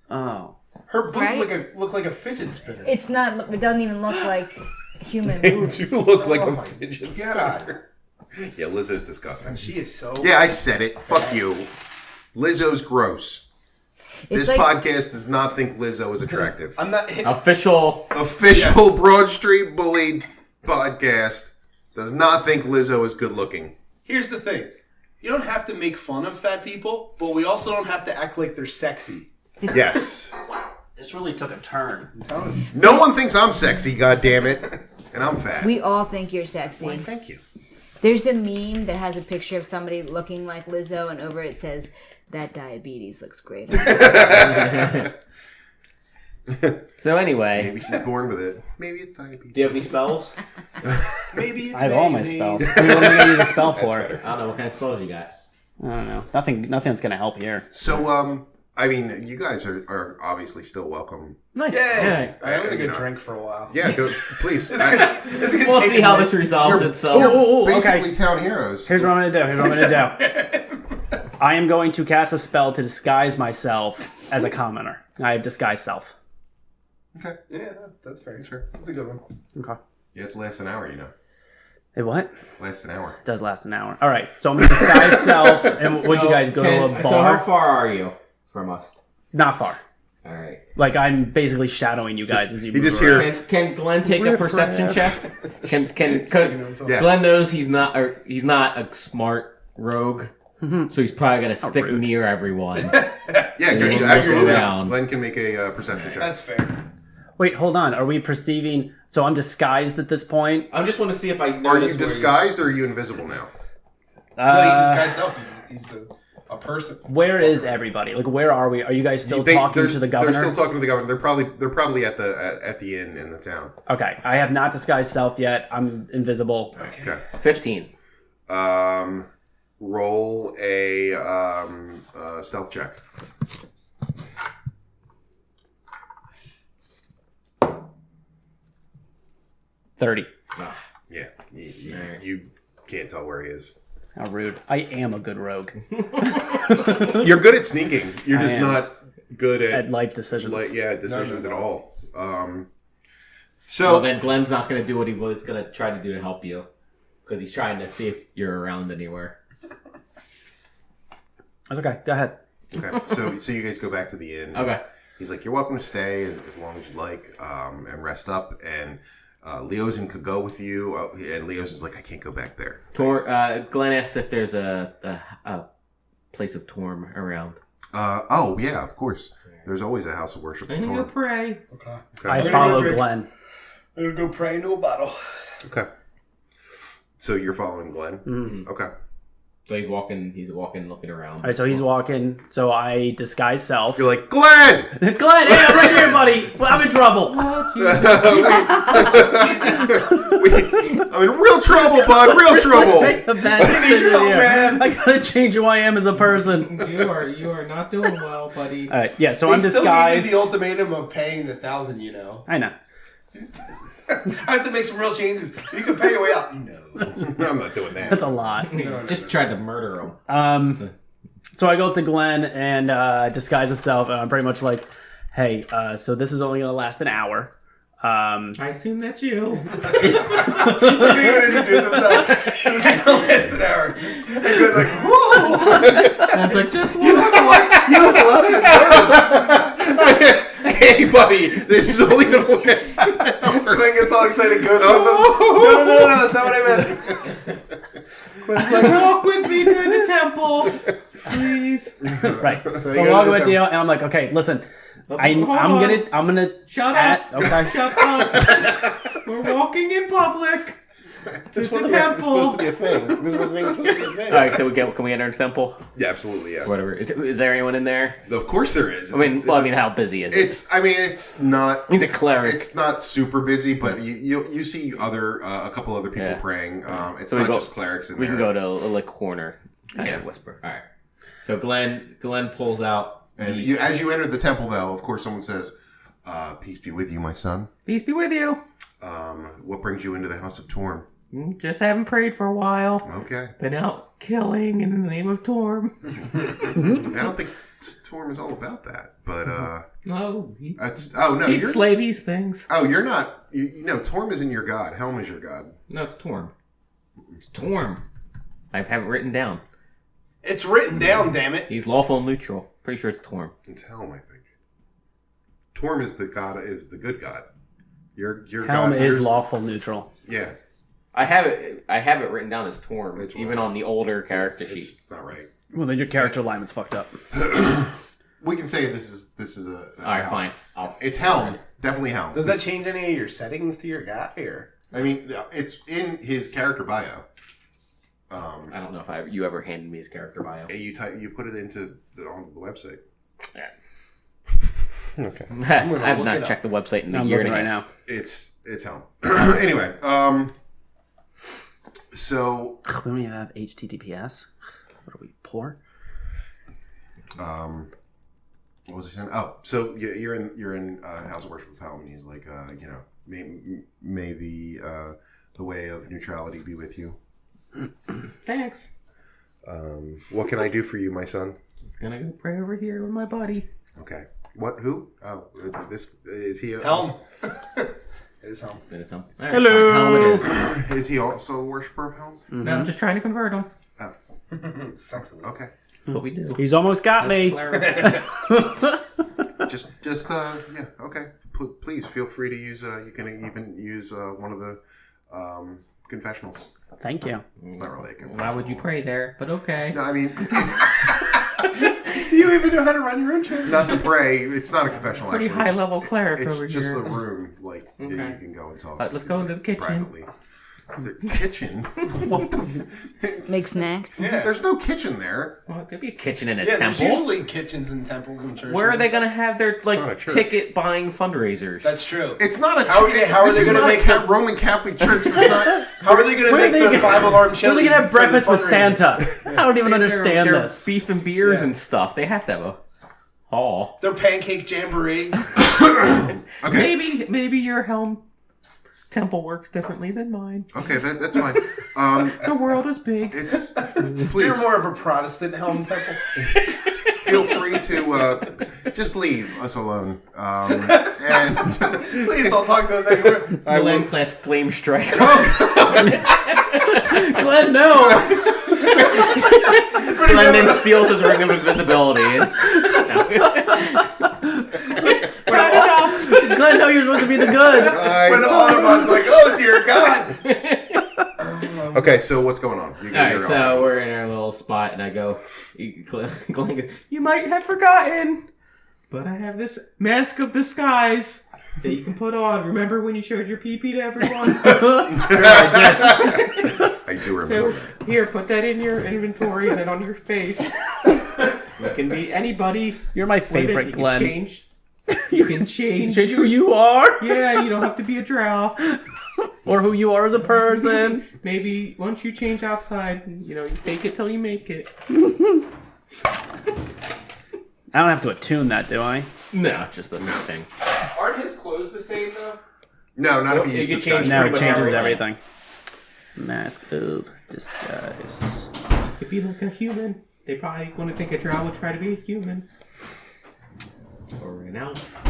Oh. Her boobs Right? look like a fidget spinner. It's not. It doesn't even look like human They boobs. do look like Oh a my fidget God. spinner. Yeah, Lizzo's disgusting. She is so. Yeah, I said it. Fuck you. Lizzo's gross. This like- podcast does not think Lizzo is attractive. I'm not. Official. Official Broad Street Bullied podcast. Does not think Lizzo is good looking. Here's the thing. You don't have to make fun of fat people, but we also don't have to act like they're sexy. Yes. Wow, this really took a turn. No one thinks I'm sexy, goddammit. And I'm fat. We all think you're sexy. Why, thank you. There's a meme that has a picture of somebody looking like Lizzo, and over it says, "That diabetes looks great." So anyway, Maybe she's born with it. Maybe it's diabetes. do you have any spells? Maybe it's I have all my mayonnaise. spells. I mean, what am I going to use a spell for? I don't know what kind of spells you got. I don't know. Nothing's going to help here. So, I mean, you guys are obviously still welcome. Nice. Yay! I am You going to know. drink for a while. Yeah, go, please. We'll see how this resolves itself. Basically, town heroes. Here's what I'm going to do. I am going to cast a spell to disguise myself as a commoner. I have disguise self. Okay. Yeah, that's fair. That's fair. That's a good one. Okay. Yeah, it lasts an hour, you know. Hey, what? Lasts an hour. It does last an hour. All right. So I'm going to disguise self. And would you guys go to a bar? So how far are you from us? Not far. All right. Like, I'm basically shadowing you guys as you you move just around. hear- Can Glenn take a perception check? Because Yes. Glenn knows he's not a smart rogue, so he's probably gonna stick rude. near everyone. Yeah, He's looking absolutely. around. Glenn can make a perception check. That's fair. Wait, hold on. Are we perceiving... So I'm disguised at this point? I just want to see if I notice Are you where disguised or are you invisible now? No, he disguised himself. He's a person. Where is everybody? Like, where are we? Are you guys still talking to the governor? They're still talking to the governor. They're probably at the inn in the town. Okay, I have not disguised self yet. I'm invisible. Okay. 15. Roll a stealth check. $30. Yeah, Alright. you can't tell where he is. How rude. I am a good rogue You're good at sneaking. You're just am. not good at at life decisions. decisions at all. Well, So then Glenn's not gonna do what he was gonna try to do to help you, because he's trying to see if you're around anywhere. That's okay. Go ahead. okay, so you guys go back to the inn. Okay. He's like, you're welcome to stay as long as you like, and rest up. And Leosin could go with you, and Leo's is like, I can't go back there. Glenn asks if there's a place of Torm around. Oh yeah, of course. There's always a house of worship. I need to Torm. pray. Okay. I follow drink. Glenn. I'm gonna go pray into a bottle. Okay. So you're following Glenn. Mhm. Okay. So he's walking, looking around. All right, so he's walking. So I disguise self. You're like, Glenn! Glenn, hey, I'm right here, buddy. Well, I'm in trouble. I'm in real trouble, bud. Real trouble. Make a bad decision help, here. man. I gotta change who I am as a person. You are not doing well, buddy. All right, yeah. So They I'm still gave disguised. me the ultimatum of paying the 1,000. You know, I know. I have to make some real changes. You can pay your way out. No. I'm not doing that. That's a lot. Just tried to murder him. So I go up to Glenn and disguise myself, and I'm pretty much like, "Hey, so this is only gonna last an hour." I assume that's you. He would introduce himself. It was like, last an hour. And Glenn's like, whoa. And it's like, just You have to Hey, buddy, this is only going to last an hour. Glenn gets all excited, goes with him. No, that's not what I meant. Glenn's like, walk with me to the temple, please. Right. So So you I'm go walking to with the you, and I'm like, "Okay, listen, I'm on. gonna Shut at- up. Okay. Shut up. We're walking in public. This the wasn't temple. supposed to be a thing. This wasn't even supposed to be a thing. All right, so can we enter the temple? Yeah, absolutely, yeah. Whatever. Is there anyone in there? Of course there is. I mean, how busy is it? It's not... He's a cleric. It's not super busy, but you see a couple other people praying. It's So we not go- just clerics in We there. can go to a corner. Kind of whisper. All right. So Glenn pulls out. And as you enter the temple, though, of course, someone says, "Peace be with you, my son. Peace be with you. What brings you into the House of Torm?" Just haven't prayed for a while. Okay. Been out killing in the name of Torm. I don't think Torm is all about that, but No, you're slay these things. Oh, you're not. No, Torm isn't your god. Helm is your god. No, it's Torm. It's Torm. I have it written down. it's written down, damn it. He's lawful and neutral. Pretty sure it's Torm. It's Helm, I think. Torm is the god. Is the good god. Your Helm god is yours- lawful neutral. Yeah. I have it written down as Torm, It's even right. on the older character sheet. It's not right. Well, then your character alignment's fucked up. We can say this is a All right, house. fine. It's Helm. Definitely Helm. Does that change any of your settings to your guy? Or I mean, it's in his character bio. I don't know if you ever handed me his character bio. You put it into on the website. Yeah. Okay. I have not checked the website in a I'm year looking and a right half. now. It's Helm. Anyway, so We don't even have HTTPS. What are we, poor? what was I saying? Oh, so you're in House of Worship of Helm, and he's like, may the way of neutrality be with you. Thanks. What can I do for you, my son? Just gonna go pray over here with my buddy. Okay. What? Who? Oh, this is he? Helm. It is Helm. Then it's him. Hello. Helm it is. Is he also a worshiper of Helm? No, I'm just trying to convert him. Oh, Sexily. okay. That's what we do. He's almost got me. Just yeah. Okay. Please feel free to use. You can even use one of the confessionals. Thank you. It's not really a confessional. Why would you pray there? But okay. No, I mean, Do you even know how to run your own church? not to pray. It's not a confessional. Pretty actually. high level cleric It's over just here. the room, like that Okay. you can go and talk. Let's go into the kitchen. Privately. The kitchen? What the? Make snacks. Yeah. There's no kitchen there. Well, there'd be a kitchen in a Yeah, there's temple. usually kitchens and temples and churches. Where are they gonna have their not a like church. ticket buying fundraisers? That's true. It's not a. How are they- how are this they is gonna not make a the- Roman Catholic church. That's not. How are they going to Where are make they their gonna- 5-alarm chili? We're gonna have for this breakfast with fundraiser? Santa. I don't even understand their this. beef and beers Yeah. and stuff. They have to have a hall. Their pancake jamboree. Okay. Maybe your Helm temple works differently than mine. Okay, that's fine. The world is big. It's You're please more of a Protestant Helm temple. feel free to just leave us alone. And Please don't talk to us anymore. I will. Land class flame striker. Glenn, no. Glenn then steals his ring of invisibility. Cut it off. Glenn, no, you're supposed to be the good. When Automon's like, oh dear God. Okay, so what's going on? You All right, so we're in our little spot, and I go. Glenn goes, "You might have forgotten, but I have this mask of disguise that you can put on. Remember when you showed your pee-pee to everyone? I do remember. So here, put that in your inventory, then on your face. You can be anybody. You're my with it. favorite, You Glenn. Can change. You can change. Change who you are Yeah, you don't have to be a drow. or who you are as a person. Maybe once you change outside, you fake it till you make it. I don't have to attune that, do I? No, it's just a thing. Aren't his clothes the same though? No, not if you You use can disguise. change No, pretty it much changes everything. everything. Mask of disguise. Could be like a human. They probably want to think a drow would try to be a human. Or an elf.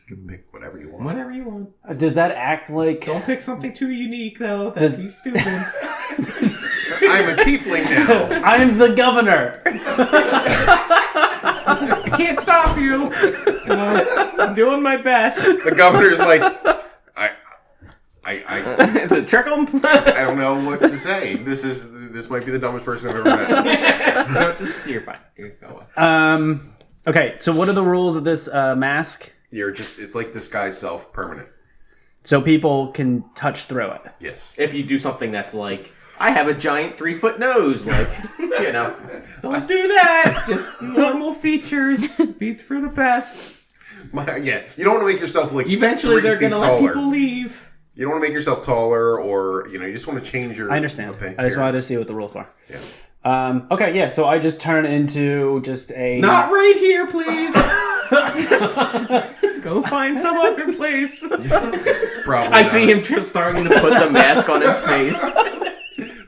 You can pick whatever you want. Whatever you want. Does that act like... Don't pick something too unique, though. That'd be stupid. I'm a tiefling now. I'm the governor. I can't stop you. I'm doing my best. The governor's like, I It's a trickle. I don't know what to say. This might be the dumbest person I've ever met. No, you're fine. You're go. Okay, so what are the rules of this mask? It's like disguise self permanent. So people can touch through it. Yes. If you do something that's like, I have a giant 3-foot nose, like, don't do that. Just normal features. Be for the best. Yeah, you don't want to make yourself like Eventually, 3 they're feet gonna let taller. people leave. You don't want to make yourself taller, or you just want to change your. I understand. appearance. I just wanted to see what the rules were. Yeah. Okay, yeah, so I just turn into just a... Not right here, please. Just go find some other place. It's probably. I see him just starting to put the mask on his face.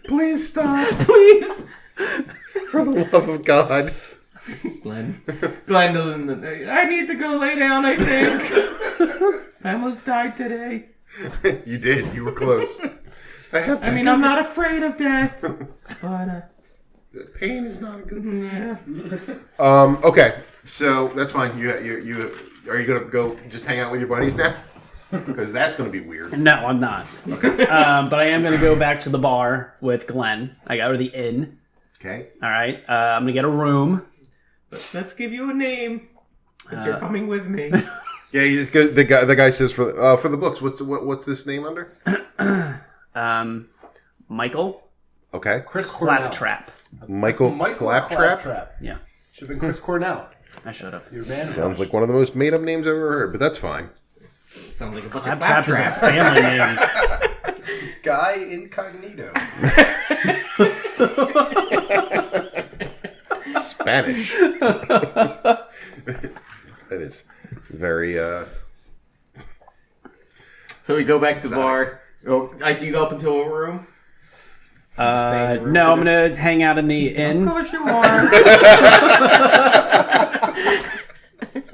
Please stop, Please. for the love of God. Glenn doesn't. I need to go lay down, I think. I almost died today. You did. You were close. I mean, I'm not afraid of death. But, pain is not a good thing. yeah. Okay, so that's fine. You are you gonna go just hang out with your buddies now? Because that's going to be weird. No, I'm not. Okay. But I am going to go back to the bar with Glenn. I got her the inn. Okay. All right. I'm going to get a room. Let's give you a name. But you're coming with me. Yeah, he's good. The guy says for the books. What's this name under? Michael Okay. Chris Cornell. Claptrap. Michael Claptrap. Yeah, Should have been Chris Cornell. I should have. Your man. Sounds like one of the most made up names I've ever heard, but that's fine. Sounds like a bunch Claptrap of is a claptrap. family name. Guy Incognito. Spanish. That is very. So we go back to the bar. Oh, do you go up into a room? Stay in the room No, for I'm going to hang out in the inn. Of course you are.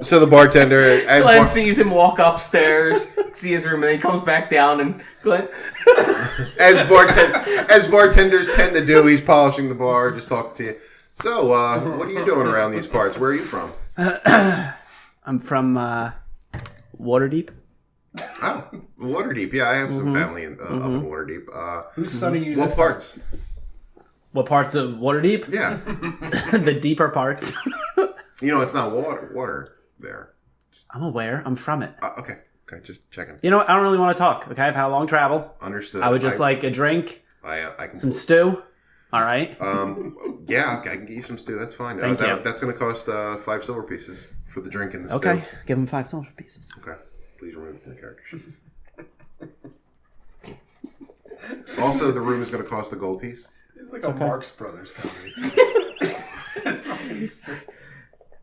So the bartender, Glenn sees him walk upstairs, see his room, and then he comes back down, and Glenn... as bartenders tend to do, he's polishing the bar, just talking to you. So, what are you doing around these parts? Where are you from? I'm from Waterdeep. Oh, Waterdeep. Yeah, I have some family up in Waterdeep. Who's sunning you What this parts? What parts of Waterdeep? Yeah. The deeper parts. You know, it's not water there. I'm aware. I'm from it. Okay, just checking. You know what? I don't really want to talk. Okay, I've had a long travel. Understood. I would just like a drink, I can some stew. All right. Yeah, I can get you some stew. That's fine. Thank you. That's going to cost 5 silver pieces for the drink and the Okay, stew. give him 5 silver pieces. Okay. Please remove it from the character sheet. Also, the room is going to cost a gold piece. It's like a Marx Brothers comedy.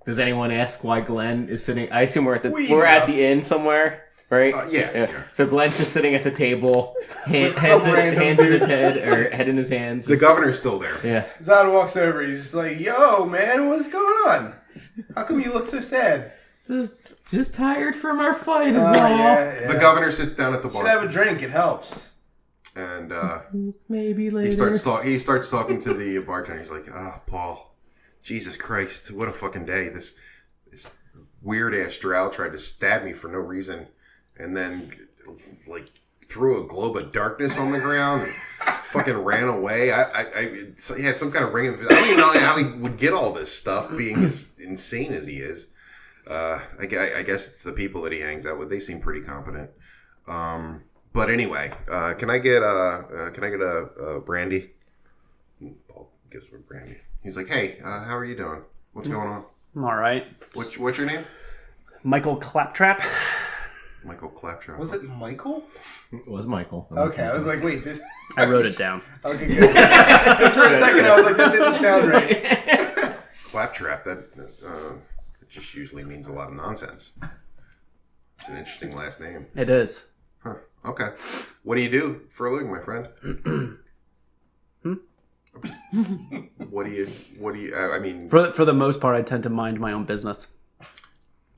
Does anyone ask why Glenn is sitting... I assume we're at We the inn somewhere, right? Yeah. So Glenn's just sitting at the table, hands some in random his head, or head in his hands. The governor's still there. Yeah. Zod walks over. He's just like, "Yo, man, what's going on? How come you look so sad?" Just tired from our fight is Oh, all. yeah. The governor sits down at the Should bar. have a drink. It helps. And Maybe later. he starts talking to the bartender. He's like, Paul, Jesus Christ, what a fucking day. This weird ass drow tried to stab me for no reason, and then like threw a globe of darkness on the ground and fucking ran away. So he had some kind of ring of... I don't even know how he would get all this stuff, being as insane as he is. I guess it's the people that he hangs out with. They seem pretty competent. But anyway, can I get a brandy? Paul gives him a brandy. He's like, "Hey, how are you doing? What's going on? I'm all right. What's your name?" Michael Claptrap. Michael Claptrap. Was it Michael? It was Michael. Okay, I was like, wait. I wrote it down. Okay, good. Just for a second, I was like, that didn't sound right. Claptrap? That just usually means a lot of nonsense. It's an interesting last name. It is. Huh. Okay. What do you do for a living, my friend? What do you? I mean, For the most part, I tend to mind my own business.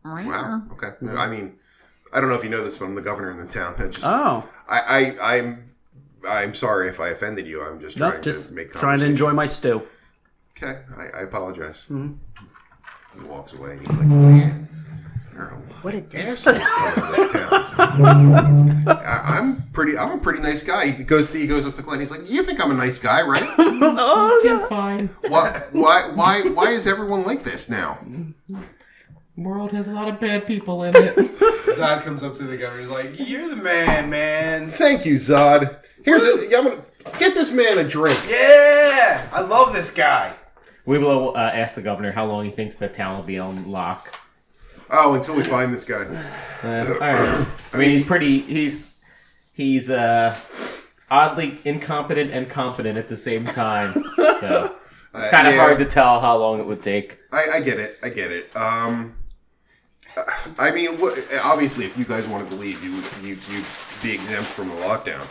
wow. Okay. I mean, I don't know if you know this, but I'm the governor in the town. I'm sorry if I offended you. I'm just trying to make conversation. Trying to enjoy my stew. Okay, I apologize. He walks away and he's like, "Man, there are a lot What a of assholes coming in this town." I'm a pretty nice guy. He goes up to Glenn. He's like, "You think I'm a nice guy, right? I'm fine. Why is everyone like this now?" World has a lot of bad people in it. Zod comes up to the governor. He's like, "You're the man. Thank you, Zod. I'm gonna get this man a drink. Yeah, I love this guy." Weeblow asked the governor how long he thinks the town will be on lock. Oh, until we find this guy. All right. I mean, he's oddly incompetent and competent at the same time. So it's kind of hard to tell how long it would take. I get it. I mean, obviously, if you guys wanted to leave, you'd be exempt from the lockdown.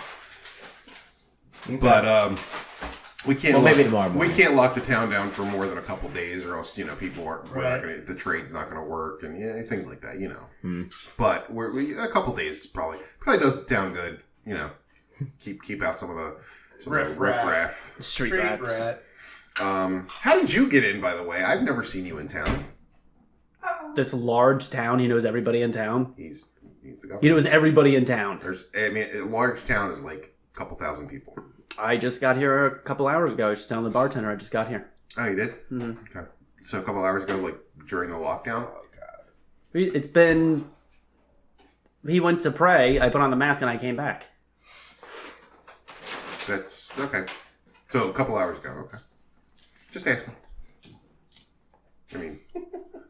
Okay. But we can't. Maybe tomorrow morning. We can't lock the town down for more than a couple days, or else people aren't. Right. The trade's not going to work, and things like that. But we a couple days probably does the town good. Keep out some of the riffraff. Street rats. rat. How did you get in? By the way, I've never seen you in town. This large town, he knows everybody in town. He's He's the governor. He knows everybody in town. A large town is like a couple thousand people. I just got here a couple hours ago. I was just telling the bartender I just got here. Oh, you did? Mm-hmm. Okay. So a couple hours ago, like during the lockdown? Oh, God. It's been... He went to pray, I put on the mask, and I came back. That's... Okay. So a couple hours ago, okay. Just asking. I mean,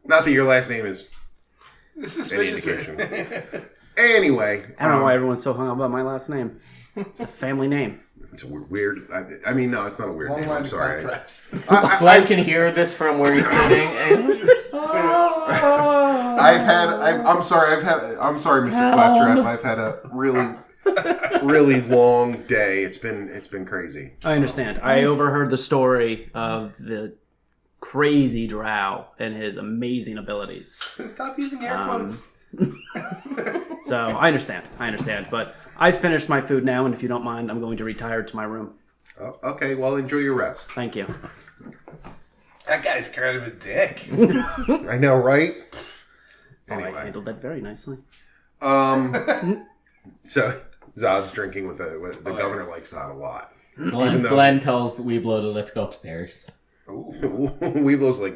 not that your last name is This is any suspicious. indication. Anyway. I don't know why everyone's so hung up about my last name. It's a family name. It's a weird... I mean, no, it's not a weird Long name. line I'm of sorry. traps. Glenn can hear this from where he's sitting, and I'm sorry, Mr. Claptrap. I've had a really long day. It's been crazy. I understand. I overheard the story of the crazy drow and his amazing abilities. Stop using air quotes. So I understand. But I've finished my food now, and if you don't mind, I'm going to retire to my room. Oh, okay, well, enjoy your rest. Thank you. That guy's kind of a dick. I know, right? I Anyway, handled that very nicely. so Zod's drinking with the governor likes Zod a lot. Even though Glenn tells Weeblow to let's go upstairs. Weeblow's like,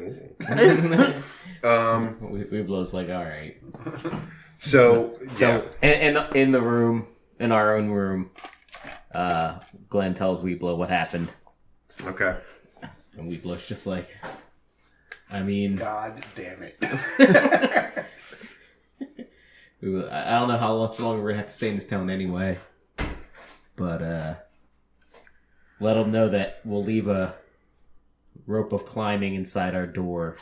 Weeblow's like, all right. So yeah, And in the room, in our own room, Glenn tells Weeblow what happened, okay. and Weeblow's just like, I mean, God damn it. I don't know how much longer we're gonna have to stay in this town anyway, but let him know that we'll leave a rope of climbing inside our door.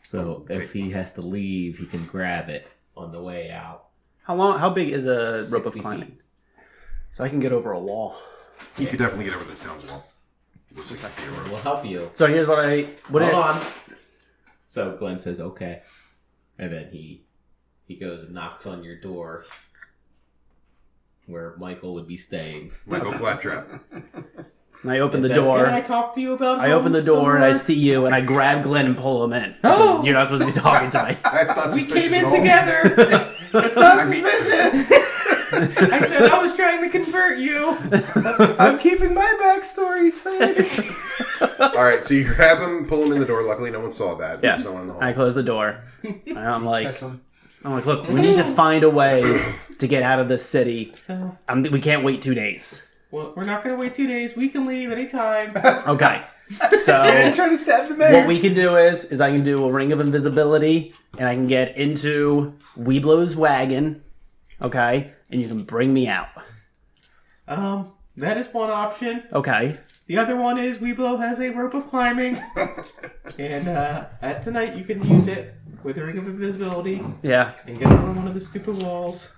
So if he has to leave, he can grab it on the way out. How big is a rope of 60 climbing? feet. So I can get over a wall. You could definitely get over this town's wall. With 60 feet of rope. We'll help you. So here's what Hold on. So Glenn says, okay. And then he goes and knocks on your door where Michael would be staying. Michael Claptrap. And I open the Says, door. Can I talk to you about I open the door and I somewhere?" see you and I grab Glenn and pull him in. Because you're not supposed to be talking to me. That's not We suspicious came in at all. together. It's not suspicious. I said I was trying to convert you. I'm keeping my backstory safe. All right, so you grab him, pull him in the door. Luckily, no one saw that. Yeah. There's no one in the hall. I close the door. And I'm like, look, we need to find a way to get out of this city. So, We can't wait 2 days. well, we're not going to wait 2 days. We can leave anytime. Okay. So You're trying to stab the mayor. what we can do is I can do a ring of invisibility and I can get into Weeblow's wagon. Okay. And you can bring me out. That is one option. Okay. The other one is Weeblow has a rope of climbing. And at tonight you can use it with a ring of invisibility Yeah. and get on one of the stupid walls.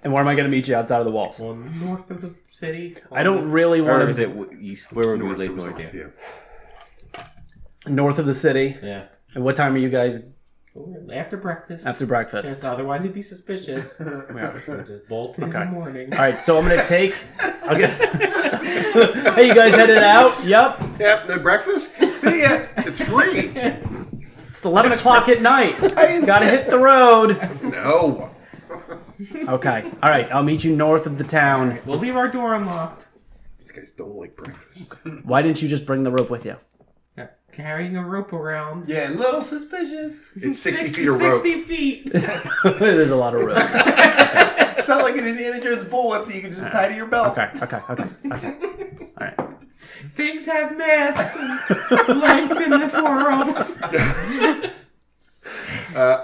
And where am I going to meet you outside of the walls? On north of the city. I don't really want Or is to... it east? Where would we North leave of north? North, Yeah. North of the city. Yeah. And what time are you guys After breakfast. after breakfast? Otherwise you'd be suspicious. We'll just bolt in the morning. All right, so I'm going to take... Okay. Hey, you guys headed out? Yep. Yep, the breakfast? See ya. It's free. It's 11 o'clock at night. Got to hit the road. No. Okay. All right, I'll meet you north of the town. We'll leave our door unlocked. These guys don't like breakfast. Why didn't you just bring the rope with you? Carrying a rope around. Yeah, a little suspicious. It's 60 feet of rope. 60 feet. There's a lot of rope. It's not like an Indiana Jones bullwhip that you can just tie to your belt. Okay. All right. Things have mass and length in this world.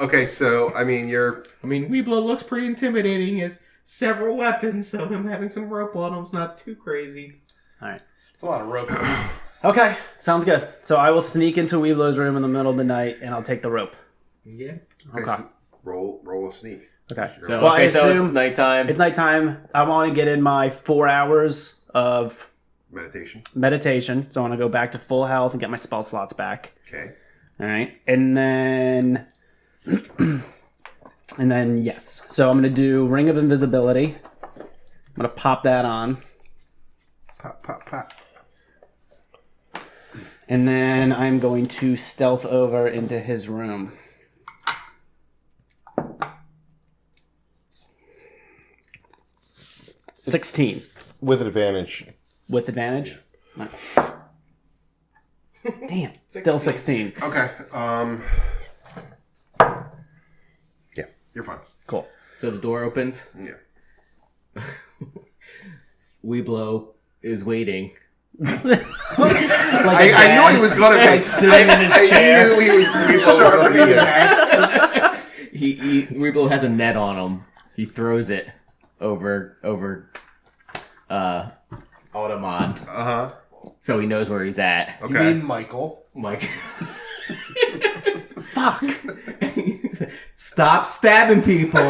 Okay, so, I mean, Weeblow looks pretty intimidating. He has several weapons, so him having some rope on him's not too crazy. All right. It's a lot of rope. Okay, sounds good. So I will sneak into Weeblow's room in the middle of the night, and I'll take the rope. Yeah. okay, Okay. so roll a sneak. Okay. So, Well, I so assume it's nighttime. it's nighttime. I want to get in my 4 hours of meditation. So I want to go back to full health and get my spell slots back. Okay. All right. And then... and then, yes. So I'm going to do Ring of Invisibility. I'm going to pop that on. Pop, pop, pop. And then I'm going to stealth over into his room. 16 With advantage. with advantage. Nice. Damn, still 16. Okay. Yeah, you're fine. Cool. So the door opens. Yeah. Weeblow is waiting. I knew he was going to be sitting in his chair. I knew he was going to be a Weeblow has a net on him. He throws it over Audomon. Uh-huh. So he knows where he's at. You Okay. mean Michael? Mike. Fuck. Stop stabbing people.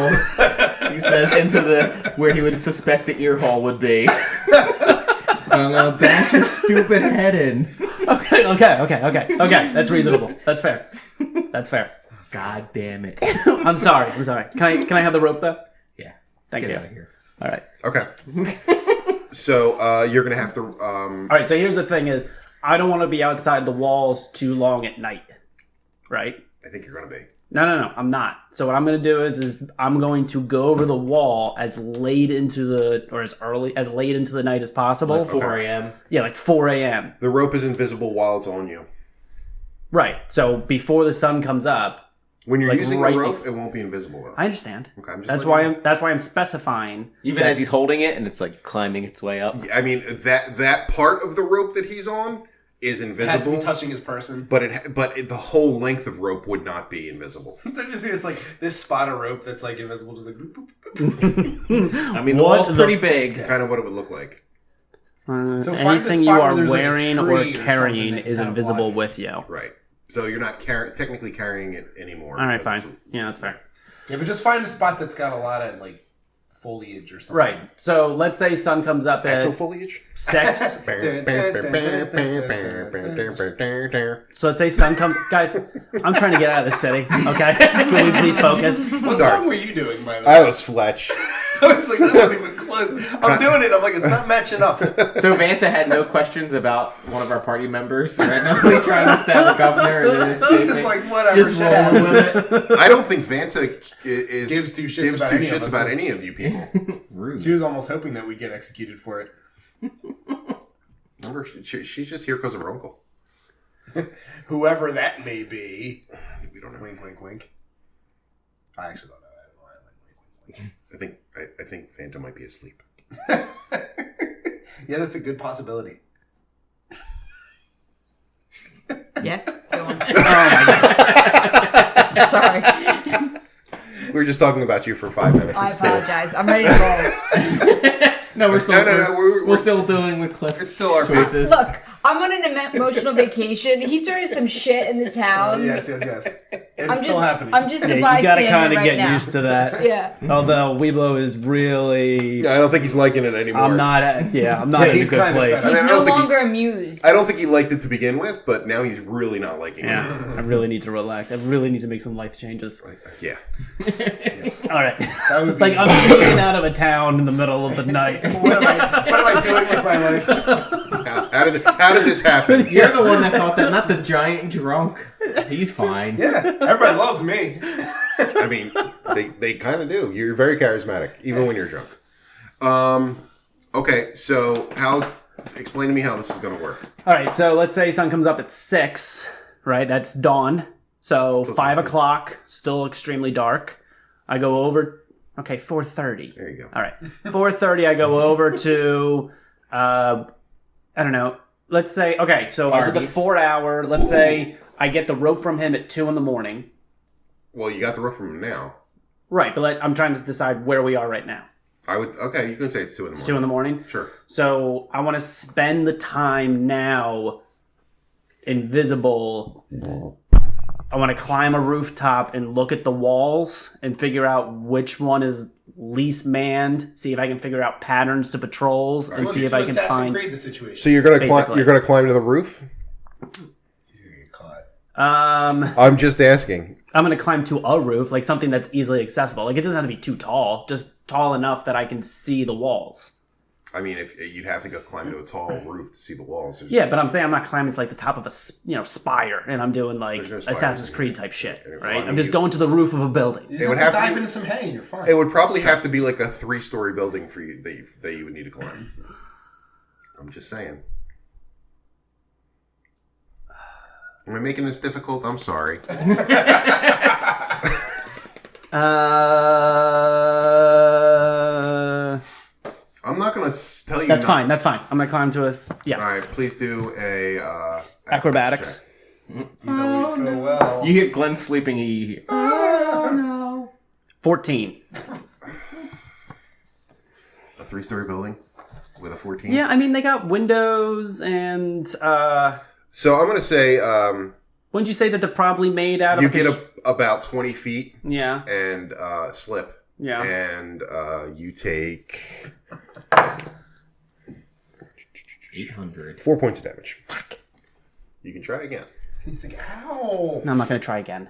He says into where he would suspect the ear hole would be. I'm gonna bash your stupid head in. Okay. That's reasonable. That's fair. God damn it. I'm sorry. Can I have the rope though? Yeah. Thank Get you. out of here. All right. Okay. So you're going to have to... All right. So here's the thing: is I don't want to be outside the walls too long at night. Right. I think you're going to be. No. I'm not. So what I'm going to do is I'm going to go over the wall as late into the night as possible. Like 4 a.m. Yeah, like 4 a.m. The rope is invisible while it's on you. Right. So before the sun comes up. When you're Like using right the rope, it won't be invisible though. I understand. Okay, I'm just That's letting why I'm specifying. Even as he's holding it and it's like climbing its way up. I mean, that part of the rope that he's on is Has to invisible. be touching his person. But the whole length of rope would not be invisible. Don't you see this like this spot of rope that's like invisible, just like boop, boop, boop. I mean, the wall's pretty big. Kind of what it would look like. So find the Anything you spot where are there's, like, a wearing tree or or carrying something that is kind of invisible block it. with you. Right. So you're not technically carrying it anymore. All right, because fine. Yeah, that's fair. Yeah, but just find a spot that's got a lot of like foliage or something. Right. So let's say sun comes up Actual at foliage? 6. Dun, So let's say sun comes. Guys, I'm trying to get out of the city. Okay, can we please focus? What Sorry. song were you doing, by the way? I was Fletch. I was like, that wasn't even close. I'm doing it. I'm like, it's not matching up. So Vanta had no questions about one of our party members randomly trying to stab the governor and then It's escaping. just like whatever. Just shit rolling happens. with it. I don't think Vanta Gives two shits about any of us. any of you people. Rude. She was almost hoping that we'd get executed for it. Remember, she's just here because of her uncle. Whoever that may be. We don't know. Wink, wink, wink. I actually don't know. I don't know why I went wink, wink, I think Vanta might be asleep. wink. Yeah, that's a good possibility. Yes? Go on. Oh Sorry. We were just talking about you for 5 minutes. I It's cool. apologize. I'm ready to roll. No, we're still No, we're still dealing with Cliff's It's still our choices. Look, I'm on an emotional vacation. He started some shit in the town. Yes. It's I'm still just, happening. I'm just a Yeah, you bystander gotta kind of right get now. used to that. Yeah. Although Weeblow is really, Yeah, I don't think he's liking it anymore. I'm not in Yeah, a he's good kind of place. fed He's I no don't think he- longer amused. I don't think he liked it to begin with, but now he's really not liking Yeah, it. I really need to relax. I really need to make some life changes. Yeah. All right, That would be like I'm sneaking out of a town in the middle of the night. what am I doing with my life? How did this happen? You're the one that thought that, not the giant drunk. He's fine. Yeah, everybody loves me. I mean, they kind of do. You're very charismatic, even when you're drunk. Okay, so explain to me how this is going to work. All right, so let's say sun comes up at 6, right? That's dawn. So 5 o'clock, still extremely dark. I go over, 4:30. There you go. All right, 4:30. I go over to, I don't know. Let's say, so I did the Parties. 4 hour. Let's say I get the rope from him at 2 in the morning. Well, you got the rope from him now. Right, but I'm trying to decide where we are right now. Okay, you can say it's 2 in the morning. It's 2 in the morning. Sure. So I want to spend the time now invisible. I want to climb a rooftop and look at the walls and figure out which one is least manned. See if I can figure out patterns to patrols and see if I can find. Create the situation. So you're gonna Basically. climb to the roof? He's gonna get caught. I'm just asking. I'm gonna climb to a roof, like something that's easily accessible. Like it doesn't have to be too tall, just tall enough that I can see the walls. I mean, if you'd have to go climb to a tall roof to see the walls. Yeah, but I'm saying I'm not climbing to like the top of a spire, and I'm doing like no spires Assassin's in Creed type shit, Well, right? I mean, I'm just going to the roof of a building. You It just would have to have to dive be- into some hay and you're fine. It would probably have to be like a 3-story building for you that you would need to climb. I'm just saying. Am I making this difficult? I'm sorry. I'm not going to tell you. That's fine. That's fine. I'm gonna climb to a yes. All right, please do a Acrobatics. check. These always go well. You hear Glenn sleeping. You hear, Oh no. 14. A 3-story building with a 14. Yeah, I mean they got windows and So I'm going to say wouldn't you say that they're probably made out of you get about 20 feet yeah. and slip. Yeah. And you take 800. 4 points of damage. Fuck. You can try again. He's like, ow. No, I'm not gonna try again.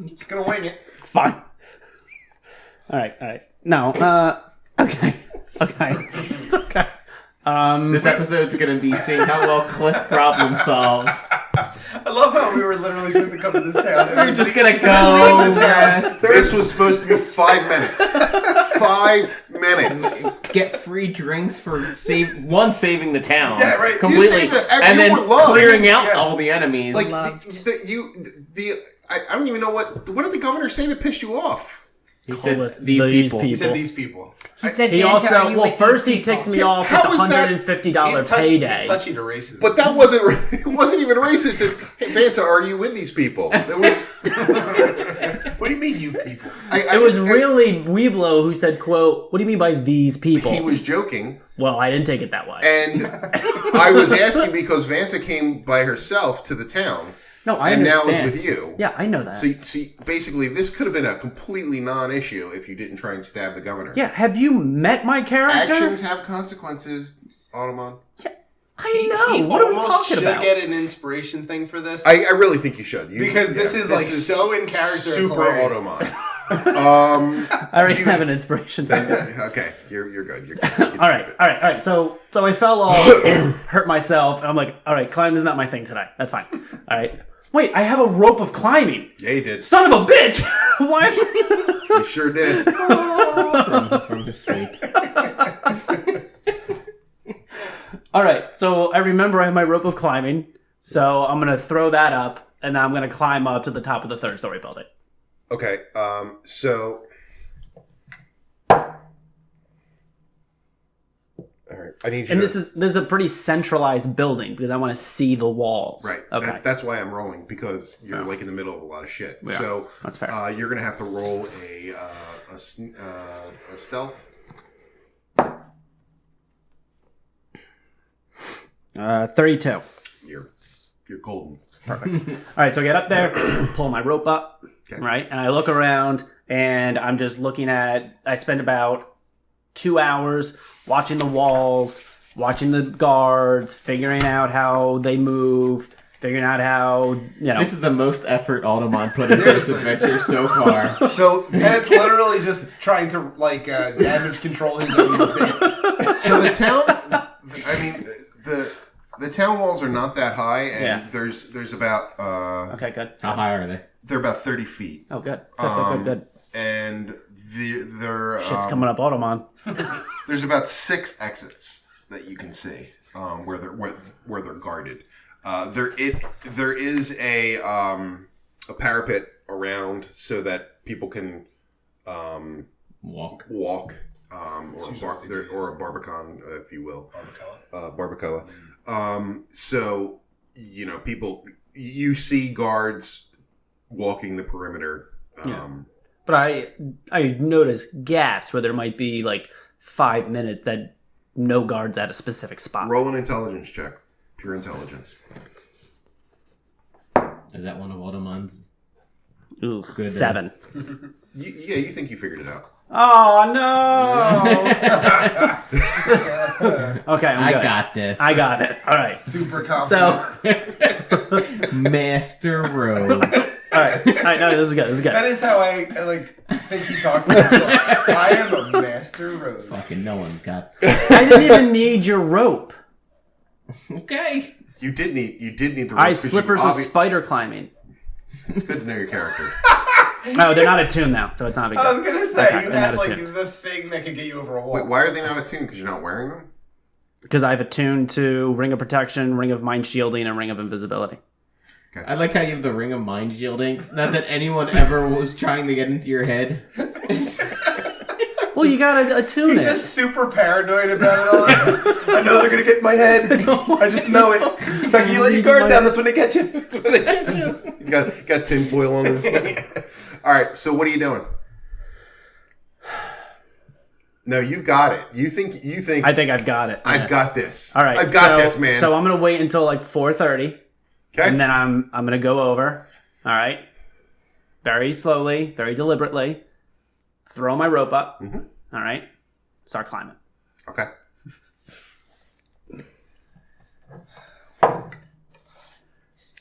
Just gonna wing it. It's fine. Alright. No, okay. It's okay. This episode's gonna be seeing how well Cliff problem solves. I love how we were literally supposed to come to this town. We're just gonna go past. This was supposed to be 5 minutes. 5 minutes. Get free drinks for saving the town. Yeah, right. You Completely, saved the- and you then were loved. clearing out Yeah. all the enemies. Like Loved. I don't even know what did the governor say that pissed you off? he said, Coolest. these people. He said these people. He said, He "Vanta, also are you well with first these he ticked people?" me off How with was that- $150 payday. He's touchy to racism. But that wasn't it wasn't even racist. Hey Vanta, are you with these people? It was What do you mean, you people? It was really Weeblow who said, quote, what do you mean by these people? he was joking. Well, I didn't take it that way. And I was asking because Vanta came by herself to the town. No, I and understand. now is with you. Yeah, I know that. So basically, this could have been a completely non-issue if you didn't try and stab the governor. yeah, have you met my character? Actions have consequences, Audomon. Yeah, I know. He What are we almost talking should about? get an inspiration thing for this. I really think you should. Because this is, like, so in character, it's Super hilarious. Audomon. I already have an inspiration thing. Okay, you're good. You're good. All right. So I fell off, hurt myself, and I'm like, all right, climbing is not my thing today. That's fine. All right. Wait, I have a rope of climbing. Yeah, you did. Son of a bitch! Why? You sure did. from his sleep. All right. So I remember I have my rope of climbing. So I'm gonna throw that up, and then I'm gonna climb up to the top of the 3rd-story building. Okay, so... All right, I need you And to... this is a pretty centralized building because I want to see the walls. Right. Okay. That's why I'm rolling, because you're like in the middle of a lot of shit. Yeah, So that's fair. You're gonna have to roll a stealth. 32. You're golden. Perfect. All right, so I get up there, pull my rope up, Okay. right, and I look around, and I'm just looking at. I spent about 2 hours watching the walls, watching the guards, figuring out how they move, figuring out how This is the most effort Audomon put into this adventure so far. So And it's literally just trying to, like, damage control his own instinct. so the town. I mean the town walls are not that high, and Yeah. there's about Okay, good. How high are they? they're about 30 feet, Oh, good. Good. and they're Shit's coming up, Audomon. There's about 6 exits that you can see where they're guarded. There is a parapet around so that people can walk or a barbacan, if you will, barbacoa. So people, you see guards walking the perimeter. But I noticed gaps where there might be like 5 minutes that no guards at a specific spot. Roll an intelligence check, pure intelligence. Is that one of Audomon's? Ooh, Good. 7. You think you figured it out? Oh no! Okay, I'm good. I got this. I got it. All right. Super confident. So, Master Rogue. all right. No, this is good. That is how I think he talks like that? I am a master rogue. Fucking no one got. I didn't even need your rope. Okay. You did need the. I slippers of spider climbing. It's good to know your character. Oh, they're not attuned now, so it's not a big deal. I was gonna say Okay, you they're had not like attuned. the thing that could get you over a wall. Wait, why are they not attuned? Because you're not wearing them? Because I've attuned to Ring of Protection, Ring of Mind Shielding, and Ring of Invisibility. I like how you have the ring of mind shielding. Not that anyone ever was trying to get into your head. Well, you gotta attune He's it. just super paranoid about it all. I know they're gonna get in my head. I just know it. It's like you let your guard down, that's when they get you. That's where they get you. He's got tinfoil on his head. All right, so what are you doing? No, you've got it. You think I think I've got it. I've got this. All right, I've got this, man. So I'm gonna wait until like 4:30, okay. and then I'm gonna go over. All right, very slowly, very deliberately, throw my rope up. Mm-hmm. All right, start climbing. Okay.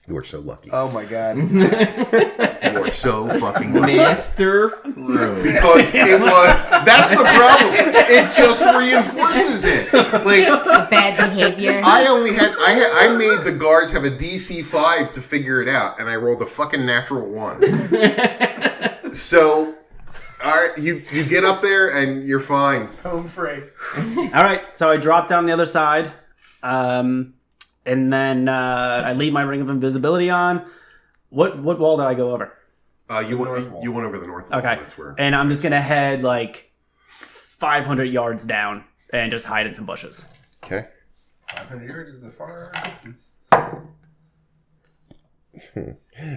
You are so lucky. Oh my god. You are so fucking lucky. Master rogue. Because it was. That's the problem. It just reinforces it. Like Bad behavior. I made the guards have a DC 5 to figure it out, and I rolled a fucking natural 1. So, all right, you get up there and you're fine. Home free. All right, so I drop down the other side, and then I leave my Ring of Invisibility on. What wall did I go over? You went over the north wall. Okay, That's where. and I'm just gonna head like 500 yards down and just hide in some bushes. Okay. 500 yards is a far distance.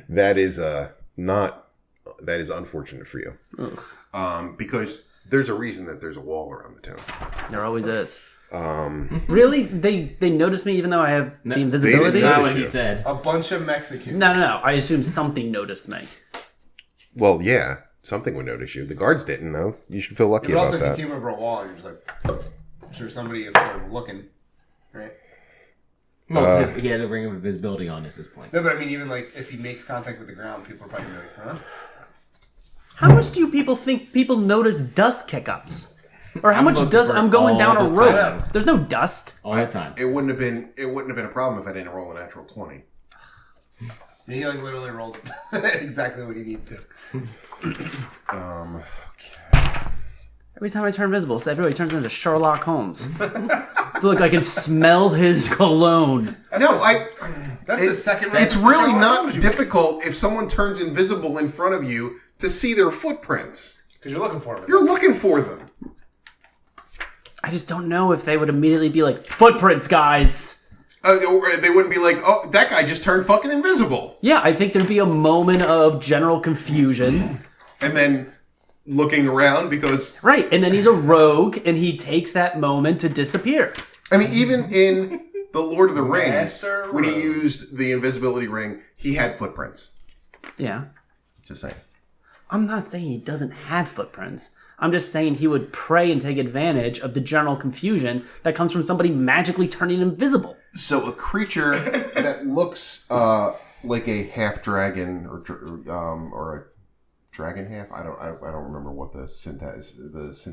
That is that is unfortunate for you. Because there's a reason that there's a wall around the town. There always is. Really? They noticed me even though I have the invisibility? didn't Not notice what he you. said. A bunch of Mexicans. No. I assume something noticed me. Well, yeah, something would notice you. The guards didn't, though. You should feel lucky But about also, if that. you came over a wall, you're just like, I'm sure somebody, if they're looking, right? Well, he had the ring of invisibility on at this point. No, but I mean, even like if he makes contact with the ground, people are probably gonna be like, huh? How much do you people think people notice dust kick-ups? Or how much looking dust? for I'm going all down a the road. time. There's no dust. All the time. It wouldn't have been a problem if I didn't roll a natural 20. Yeah, he like literally rolled exactly what he needs to. Every time I turn invisible, so everybody turns into Sherlock Holmes. So look, I can smell his cologne. That's the second round. It's really not difficult if someone turns invisible in front of you to see their footprints. Because you're looking for him. You're looking for them. I just don't know if they would immediately be like, footprints, guys. Or they wouldn't be like, oh, that guy just turned fucking invisible. Yeah, I think there'd be a moment of general confusion. And then looking around because... Right, and then he's a rogue, and he takes that moment to disappear. I mean, even in The Lord of the Rings, Master when he Rogue. used the invisibility ring, he had footprints. Yeah. Just saying. I'm not saying he doesn't have footprints. I'm just saying he would prey and take advantage of the general confusion that comes from somebody magically turning invisible. So a creature that looks like a half dragon or a dragon half. I don't remember what the syntax.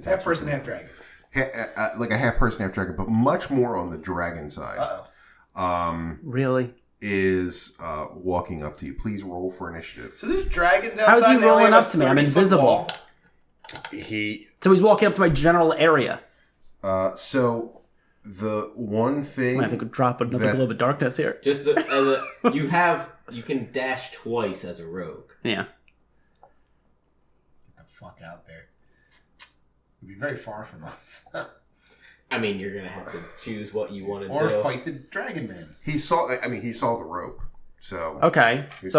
Half person, half dragon. Like a half person, half dragon, but much more on the dragon side. Really? Is walking up to you. Please roll for initiative. So there's dragons outside. How's he and they only rolling have up a to me? I'm 30-foot invisible. wall. So he's walking up to my general area. So the one thing I might have to drop another globe of darkness here. Just you can dash twice as a rogue. Yeah. Get the fuck out there. It'd be very far from us. I mean, you're gonna have to choose what you want to Or do. fight the dragon man. he saw the rope. So Okay. he's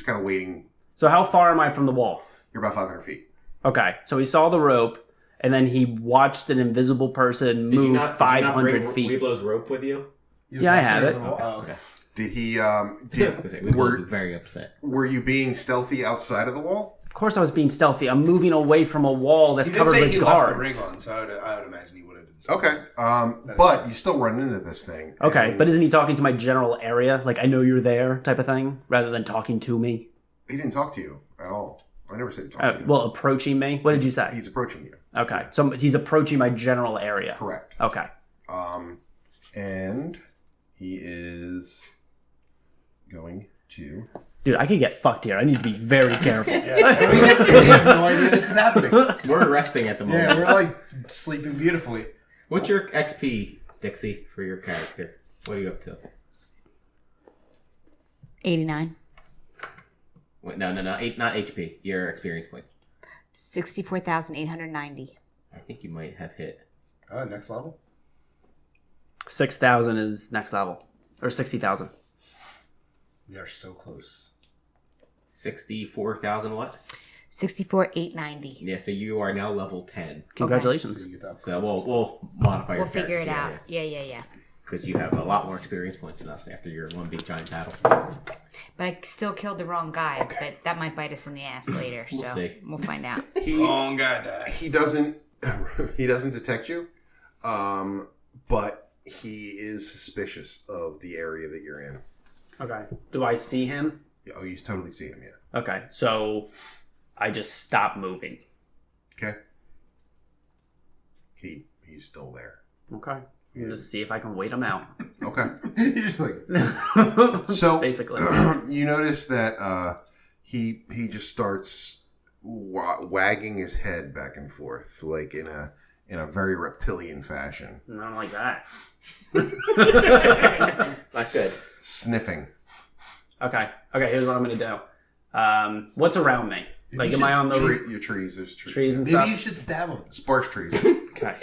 kind of waiting. So how far am I from the wall? You're about 500 feet. Okay. So he saw the rope, and then he watched an invisible person Did you move not 500 bring feet. Weeblow's rope with you? You Yeah, I left have her it. on the wall? Oh, okay. Did he? Weeblow would be very upset. Were you being stealthy outside of the wall? Of course I was being stealthy. I'm moving away from a wall that's He did covered say with he guards. left the ring on, so I would imagine he would have been. Okay. But you still run into this thing. Okay, and but isn't he talking to my general area? Like, I know you're there type of thing, rather than talking to me? he didn't talk to you at all. I never said he talked to you. Well, approaching me. What did you say? He's approaching you. Okay, so he's approaching my general area. Correct. Okay. And he is going to... Dude, I could get fucked here. I need to be very careful. We have no idea this is happening. We're resting at the moment. Yeah, we're like sleeping beautifully. What's your XP, Dixie, for your character? What are you up to? 89. Wait, no, not HP. Your experience points. 64,890. I think you might have hit. Next level. 6,000 is next level. Or 60,000. We are so close. 64,000 what? 64,890. Yeah, so you are now level 10. Congratulations. So you get that. So we'll modify your We'll figure it character, out. Yeah. Because you have a lot more experience points than us after your one big giant battle. But I still killed the wrong guy. But that might bite us in the ass later. We'll So see. we'll find out. Wrong guy died. He doesn't detect you, but he is suspicious of the area that you're in. Okay. Do I see him? Oh, you totally see him, yeah. Okay, so I just stop moving. Okay. He's still there. Okay. Just see if I can wait him out. Okay. You're just like, So Basically. you notice that he just starts wagging his head back and forth, like in a very reptilian fashion. Not like that. Not good. Sniffing. Okay, here's what I'm going to do. What's around me? Like, am I on the Your trees, there's trees and maybe stuff? you should stab him. Sparse trees. Okay.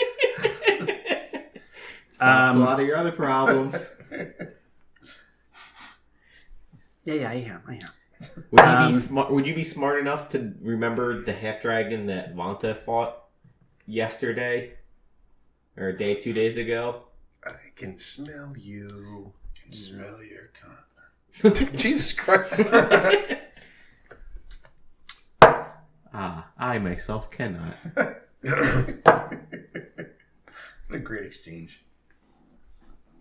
Solved a lot of your other problems. Yeah, I hear. Would you be smart enough to remember the half dragon that Vanta fought yesterday? Or 2 days ago? I can smell you. I can smell your cunt. Jesus Christ. I myself cannot. What a great exchange.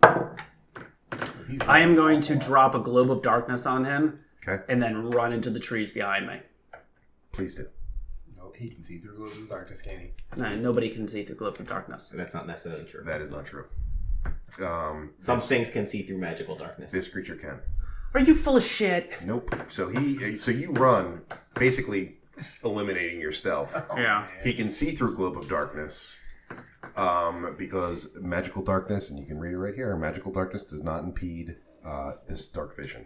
I am going to drop a globe of darkness on him Okay. and then run into the trees behind me. Please do. No, he can see through globes of darkness, can he? No, nobody can see through globes of darkness. That's not necessarily true. That is not true. Some things can see through magical darkness. This creature can. Are you full of shit? Nope. So you run, basically eliminating your stealth. Yeah. He can see through globe of darkness, because magical darkness, and you can read it right here. Magical darkness does not impede this dark vision.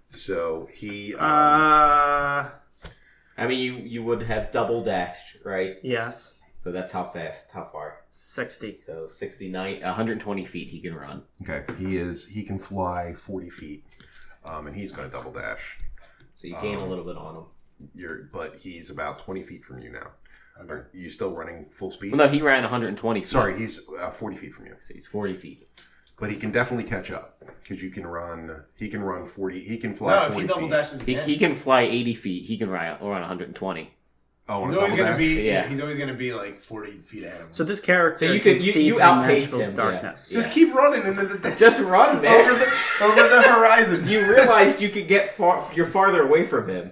So he. I mean, you would have double dashed, right? Yes. So that's how fast, how far? 60. So 69, 120 feet he can run. Okay. He can fly 40 feet, and he's going to double dash. So you gain a little bit on him. But he's about 20 feet from you now. Are you still running full speed? Well, no, he ran 120 feet. Sorry, he's 40 feet from you. So he's 40 feet. But he can definitely catch up because you can run. He can run 40. He can fly. No, 40 if he double feet. dashes again, He can fly 80 feet. He can run 120. Oh, he's on a always double gonna dash? be. Yeah. He's always gonna be like 40 feet ahead of him. So this character So you can could- see you through outpaced magical him, yeah. darkness. Just keep running into the distance. Just run, man. over the horizon. You realized you could get you're farther away from him.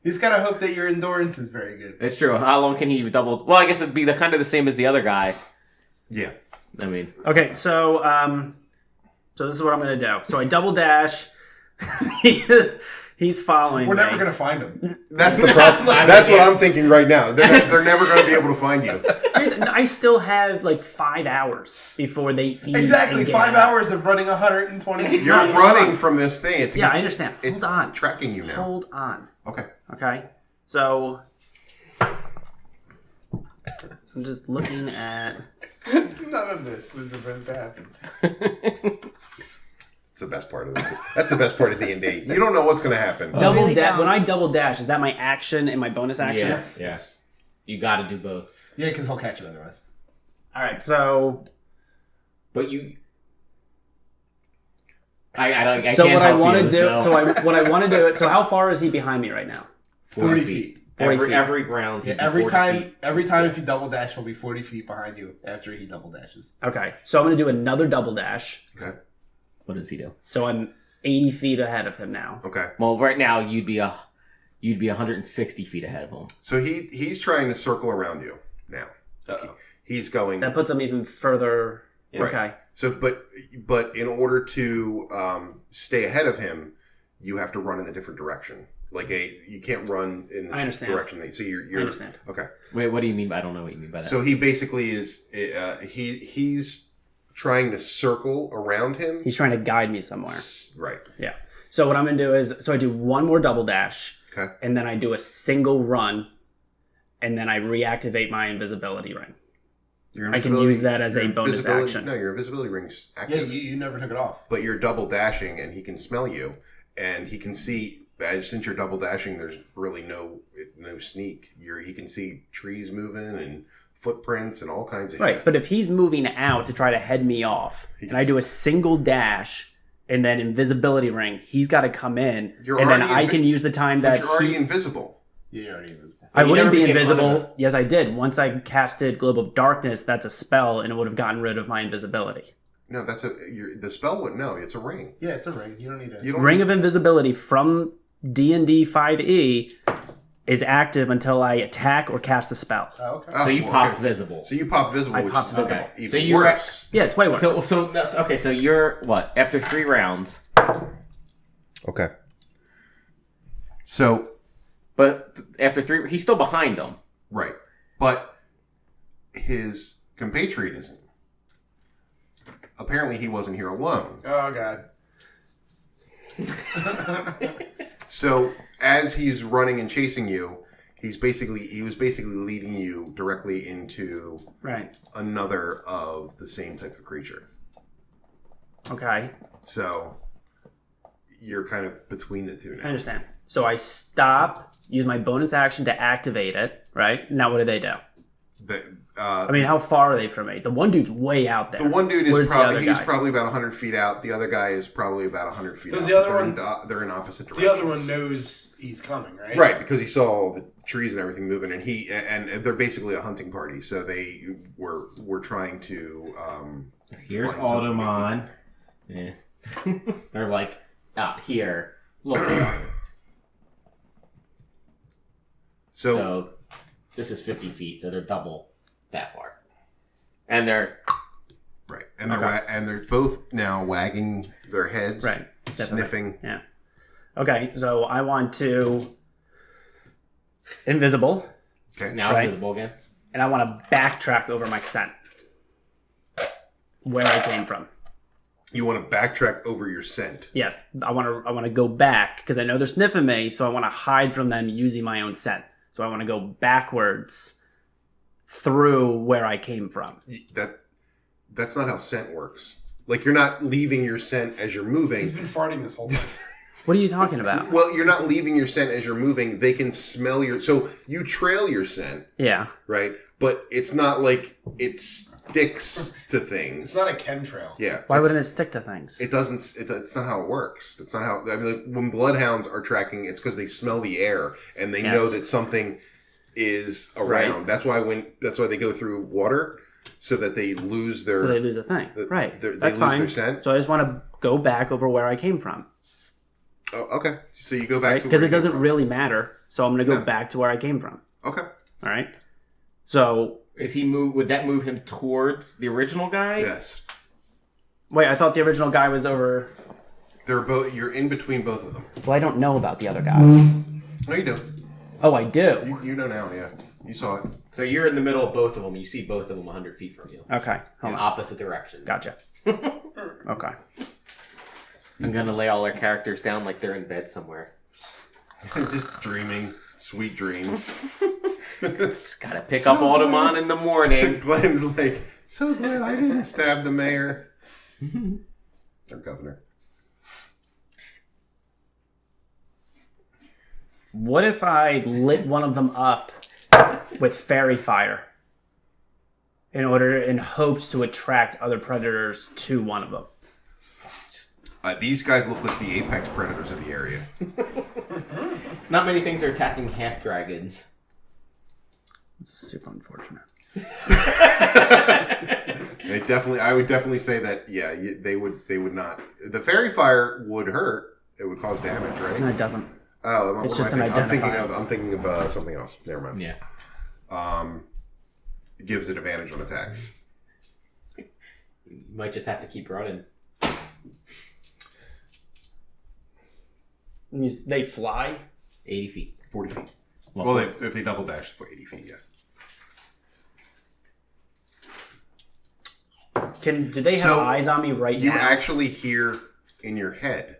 You just gotta hope that your endurance is very good. It's true. How long can he double? Well, I guess it'd be kind of the same as the other guy. Yeah. I mean, Okay, so this is what I'm gonna do. So I double dash. He's following We're me. never gonna find him. That's the problem. That's what I'm thinking right now. They're never going to be able to find you. Dude, I still have like 5 hours before they eat. Exactly, and get 5 out. hours of running 120 feet. You're running from this thing. It's, Yeah, I understand. It's Hold on. tracking you now. Hold on. Okay. Okay. So I'm just looking at. None of this was supposed to happen. It's the best part of this. That's the best part of D&D. You don't know what's going to happen. Double really dash. don't. When I double dash, is that my action and my bonus action? yes. You got to do both. Yeah, because he'll catch you otherwise. All right. So. But you. I So can't what I help want to you, do. So what I want to do. So how far is he behind me right now? 40 feet. 40 feet. Every round. Yeah, he'd be 40 feet. every time if you double dash, he'll be 40 feet behind you after he double dashes. Okay. So I'm going to do another double dash. Okay. What does he do? So I'm 80 feet ahead of him now. Okay. Well, right now you'd be you'd be 160 feet ahead of him. So he's trying to circle around you now. Uh-oh. He's going. That puts him even further. Right. Okay. So, but in order to stay ahead of him, you have to run in a different direction. Like you can't run in the direction that. So you're. I understand. Okay. Wait, what do you mean? I don't know what you mean by that. So he basically is. He's trying to circle around him. He's trying to guide me somewhere. Right. Yeah. So what I'm going to do is, I do one more double dash. Okay. And then I do a single run. And then I reactivate my invisibility ring. I can use that as a bonus action. No, your invisibility ring's Yeah, active. you never took it off. But you're double dashing, and he can smell you, and he can see. Since you're double dashing, there's really no sneak. He can see trees moving and footprints and all kinds of shit. Right, but if he's moving out to try to head me off, and I do a single dash and then invisibility ring, he's got to come in, and then I can use the time that you're already invisible. Yeah, you're already invisible. I wouldn't be invisible. Yes, I did. Once I casted Globe of Darkness, that's a spell, and it would have gotten rid of my invisibility. No, the spell would no. It's a ring. Yeah, it's a ring. You don't need it. Ring of Invisibility from D&D 5e is active until I attack or cast a spell. Oh, okay. So you popped visible. So you popped visible. I which popped is visible. Okay. Even So you're worse. Yeah, it's way worse. So that's okay. So you're what? After 3 rounds. Okay. So But after 3, he's still behind them. right, but his compatriot isn't. Apparently, he wasn't here alone. Oh, God. So as he's running and chasing you, he was basically leading you directly into another of the same type of creature. Okay. So you're kind of between the two now. I understand. So I stop, use my bonus action to activate it, right? Now what do they do? I mean, how far are they from me? The one dude's way out there. The one dude is Where's probably about 100 feet out. The other guy is probably about 100 feet out. The other one, they're in opposite directions. The other one knows he's coming, right? Right, because he saw all the trees and everything moving, and they're basically a hunting party. So they were trying to. Here's Audomon. Yeah. They're like out here. Look. So this is 50 feet, so they're double that far, and they're right, and they're both now wagging their heads, right, sniffing. Yeah. Okay, so I want to invisible. Okay. Now invisible again, and I want to backtrack over my scent, where I came from. You want to backtrack over your scent. Yes, I want to go back because I know they're sniffing me, so I want to hide from them using my own scent. So I want to go backwards through where I came from. That's not how scent works. Like, you're not leaving your scent as you're moving. He's been farting this whole time. What are you talking about? Well, you're not leaving your scent as you're moving. They can smell your... So you trail your scent. Yeah. Right? But it's not like it sticks to things. It's not a chemtrail. Yeah. Why wouldn't it stick to things? It doesn't... It's not how it works. That's not how... I mean, like, when bloodhounds are tracking, it's because they smell the air and they know that something is around. Right. That's why they go through water, so that they lose their... So they lose a thing. Right. They That's lose fine. their scent. So I just want to go back over where I came from. Oh, okay. So you go back to because it doesn't really matter. So I'm going to go back to where I came from. Okay. All right. So would that move him towards the original guy? Yes. Wait, I thought the original guy was over. They're both. You're in between both of them. Well, I don't know about the other guy. No, you do. Oh, I do. You know now. Yeah, you saw it. So you're in the middle of both of them. You see both of them 100 feet from you. Okay. In opposite directions. Gotcha. Okay. I'm gonna lay all our characters down like they're in bed somewhere. Just dreaming sweet dreams. Just gotta pick up Audomon in the morning. Glenn's like, so glad I didn't stab the mayor. Or governor. What if I lit one of them up with fairy fire in hopes to attract other predators to one of them? These guys look like the apex predators of the area. Not many things are attacking half dragons. It's super unfortunate. I would definitely say that. Yeah, they would not. The fairy fire would hurt. It would cause damage, right? No, it doesn't. Oh, It's what just am I an thinking? identifier. I'm thinking of something else. Never mind. Yeah. It gives it advantage on attacks. You might just have to keep running. They fly? 80 feet. 40 feet. Well, Well, if they double dash for 80 feet, yeah. Do they have So, eyes on me right You now? actually hear in your head,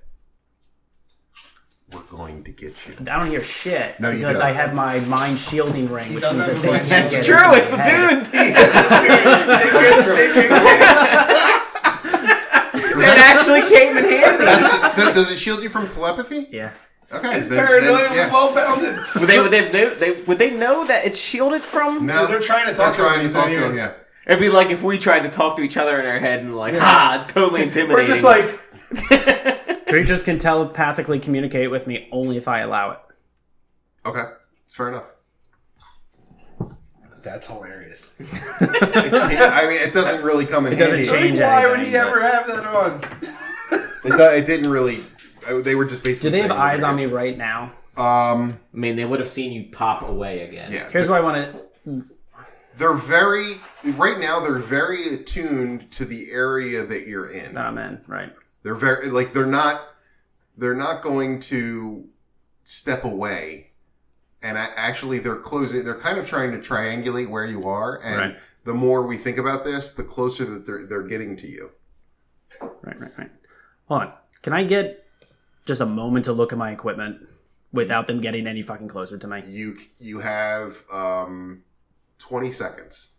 "We're going to get you." I don't hear shit No, you because don't. I have my mind shielding ring, which does means have that a they mind can't shield. get True, into it's my head. It actually came in handy. Does it shield you from telepathy? Yeah. Okay. His paranoia was well founded. Would they know that it's shielded from? No, So they're trying to talk to trying him, to talk to he's him. not Yeah. It'd be like if we tried to talk to each other in our head and like, ha, totally intimidating. We're just like, Creatures can telepathically communicate with me only if I allow it. Okay. Fair enough. that's hilarious. I mean, it doesn't really come in It doesn't handy. change Why would anything, he but- ever have that on? It didn't really. They were just basically. Do they have saying eyes on me information. right now? I mean, they would have seen you pop away again. Yeah. Here's what I want to... They're very. Right now, they're very attuned to the area that you're in. That I'm in, right. They're very like they're not going to step away, and actually they're closing. They're kind of trying to triangulate where you are, and Right. the more we think about this, the closer that they're getting to you. Right. Hold on. Can I get just a moment to look at my equipment without them getting any fucking closer to me? You have 20 seconds.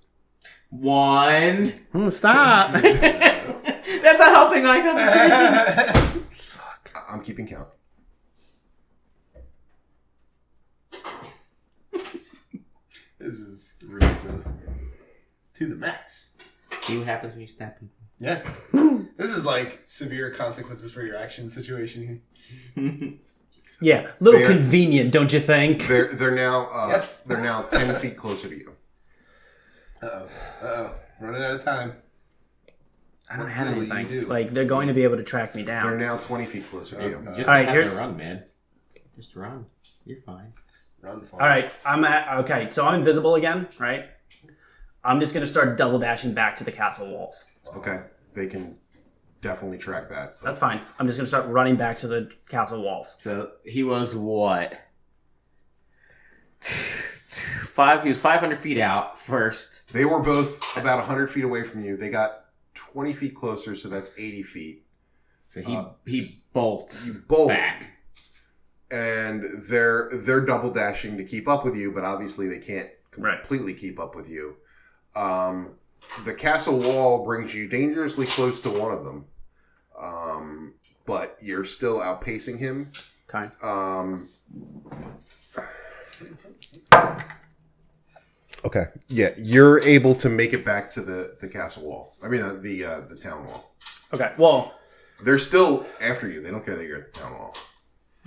1. Stop! That's not helping eye concentration. I'm keeping count. This is ridiculous. To the max. See what happens when you stab people. Yeah. This is like severe consequences for your action situation here. Yeah, little They're- convenient, don't you think? They're now Yes. they're now 10 feet closer to you. Uh-oh. Running out of time. I don't have What will anything. you do? Like, they're going to be able to track me They're down. now 20 feet closer to you. Just All right, have here's- to run, man. Just run. You're fine. Run for All right, okay, so I'm invisible again, right? I'm just going to start double dashing back to the castle walls. Okay, they can definitely track that. That's fine. I'm just going to start running back to the castle walls. So he was what? He was 500 feet out first. They were both about 100 feet away from you. They got 20 feet closer, so that's 80 feet. So he bolts You bolt, back. and they're double dashing to keep up with you, but obviously they can't Right. completely keep up with you. The castle wall brings you dangerously close to one of them, but you're still outpacing him. Okay. Okay. Yeah, you're able to make it back to the castle wall. I mean, the town wall. Okay, well, They're still after you. They don't care that you're at the town wall.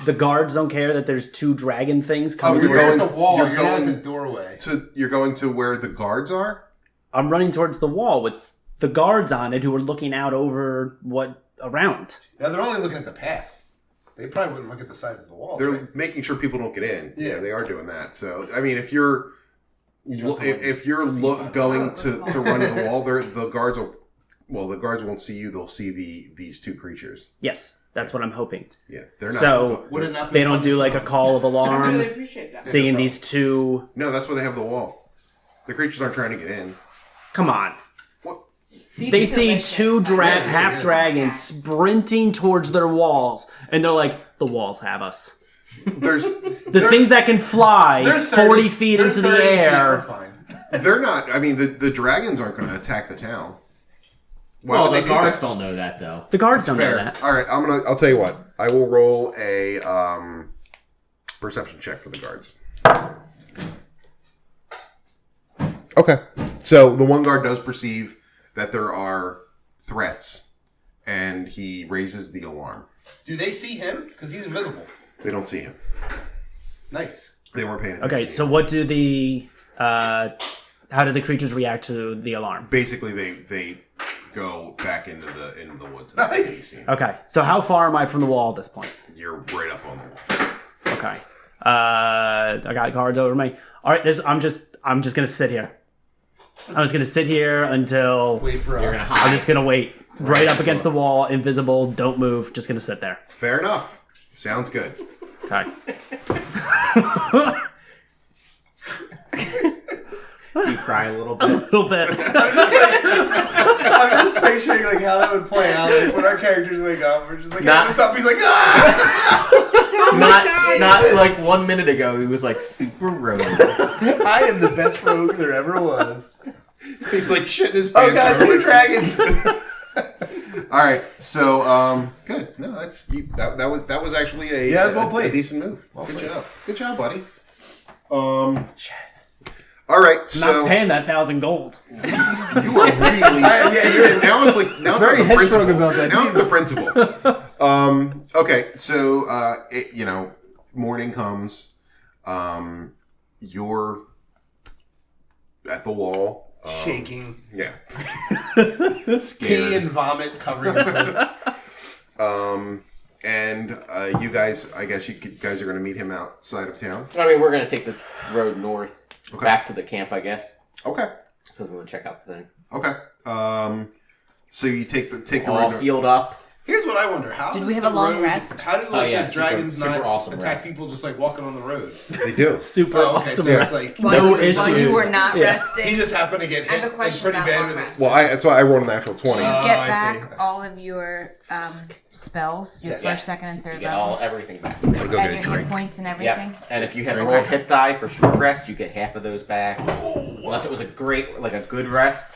the guards don't care that there's two dragon things coming you're towards You're going- at the wall. you're You're, not at going the doorway. You're going to where the guards are? I'm running towards the wall with the guards on it who are looking out over what around. Now they're only looking at the path. They probably wouldn't look at the sides of the walls. They're right? making sure people don't get in. Yeah, Yeah. they are doing that. So, I mean, if you're if you're going to run to the wall, the guards will. Well, the guards won't see you. They'll see these two creatures. Yes, that's what I'm hoping. Yeah, they're not. So Would it not be they don't fun to do like a summon? call of I alarm, really appreciate that. seeing these two. No, that's why they have the wall. The creatures aren't trying to get in. Come on. What? These They are see delicious. two yeah. half dragons sprinting towards their walls, and they're like, "The walls have us." There's The things that can fly They're 40 feet they're into the 30 feet, we're air. fine. they're not. I mean, the dragons aren't going to attack the town. Why Well, would the they do guards that? don't know that though. The guards don't know Fair. that. All right, I'll tell you what. I will roll a perception check for the guards. Okay. So the one guard does perceive that there are threats, and he raises the alarm. Do they see him? Because he's invisible. They don't see him. Nice. They weren't paying attention. Okay, to so him. what do the how do the creatures react to the alarm? Basically, they go back into the woods. And they Nice. see him. Okay, so how far am I from the wall at this point? You're right up on the wall. Okay. I got guards over me. All right, I'm just gonna sit here. I'm just gonna sit here until Wait for You're us. gonna hide. I'm just gonna wait right up against the wall, invisible. Don't move. Just gonna sit there. Fair enough. Sounds good. Okay. You cry a little A bit. little bit. I'm just picturing like how that would play out. Like when our characters wake up, we're just like, Not- hey, what's up? He's like, ah! Not like 1 minute ago. He was like super rogue. I am the best rogue there ever was. He's like shitting his Oh pants. god, 2 dragons. All right, so good. No, that was actually a Yeah, it was well played. a decent move. Good job, buddy. All right, so Not paying that 1,000 gold. you are really now it's Very about the headstrong principle. about that. Now it's the principle. Okay, so morning comes. You're at the wall. Shaking, Yeah. pee and vomit covering the And you guys, I guess you guys are going to meet him outside of town. I mean, we're gonna take the road north Okay. back to the camp, I guess. Okay. So we want to check out the thing. Okay. So you take the All road. healed up. Here's what I wonder: how Did does we have the a long road- rest? How did yeah, the dragons super not awesome attack rest. people just like walking on the road? They do. Super Oh, okay, awesome so rest. it's like While No you- While issues. you were not Yeah. resting. he just happened to get I have hit a like, question pretty about bad long with it. rest. Well, that's why I rolled a natural 20. You Oh, get I back see. all of your spells, your Yes. first, second, and You third get level, everything back. I'll go and get a your hit drink. points and Yeah. everything. And if you had rolled hit die for short rest, you get half of those back. Unless it was a good rest,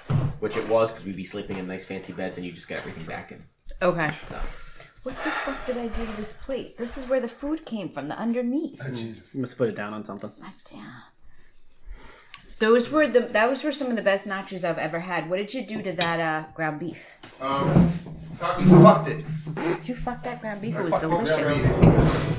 which it was, because we'd be sleeping in nice fancy beds, and you just get everything back in. Okay. So What the fuck did I do to this plate? This is where the food came from, the underneath. You must put it down on something. God damn. Those were some of the best nachos I've ever had. What did you do to that ground beef? We fucked it. Did you fuck that ground beef? It was Fuck the ground delicious. beef.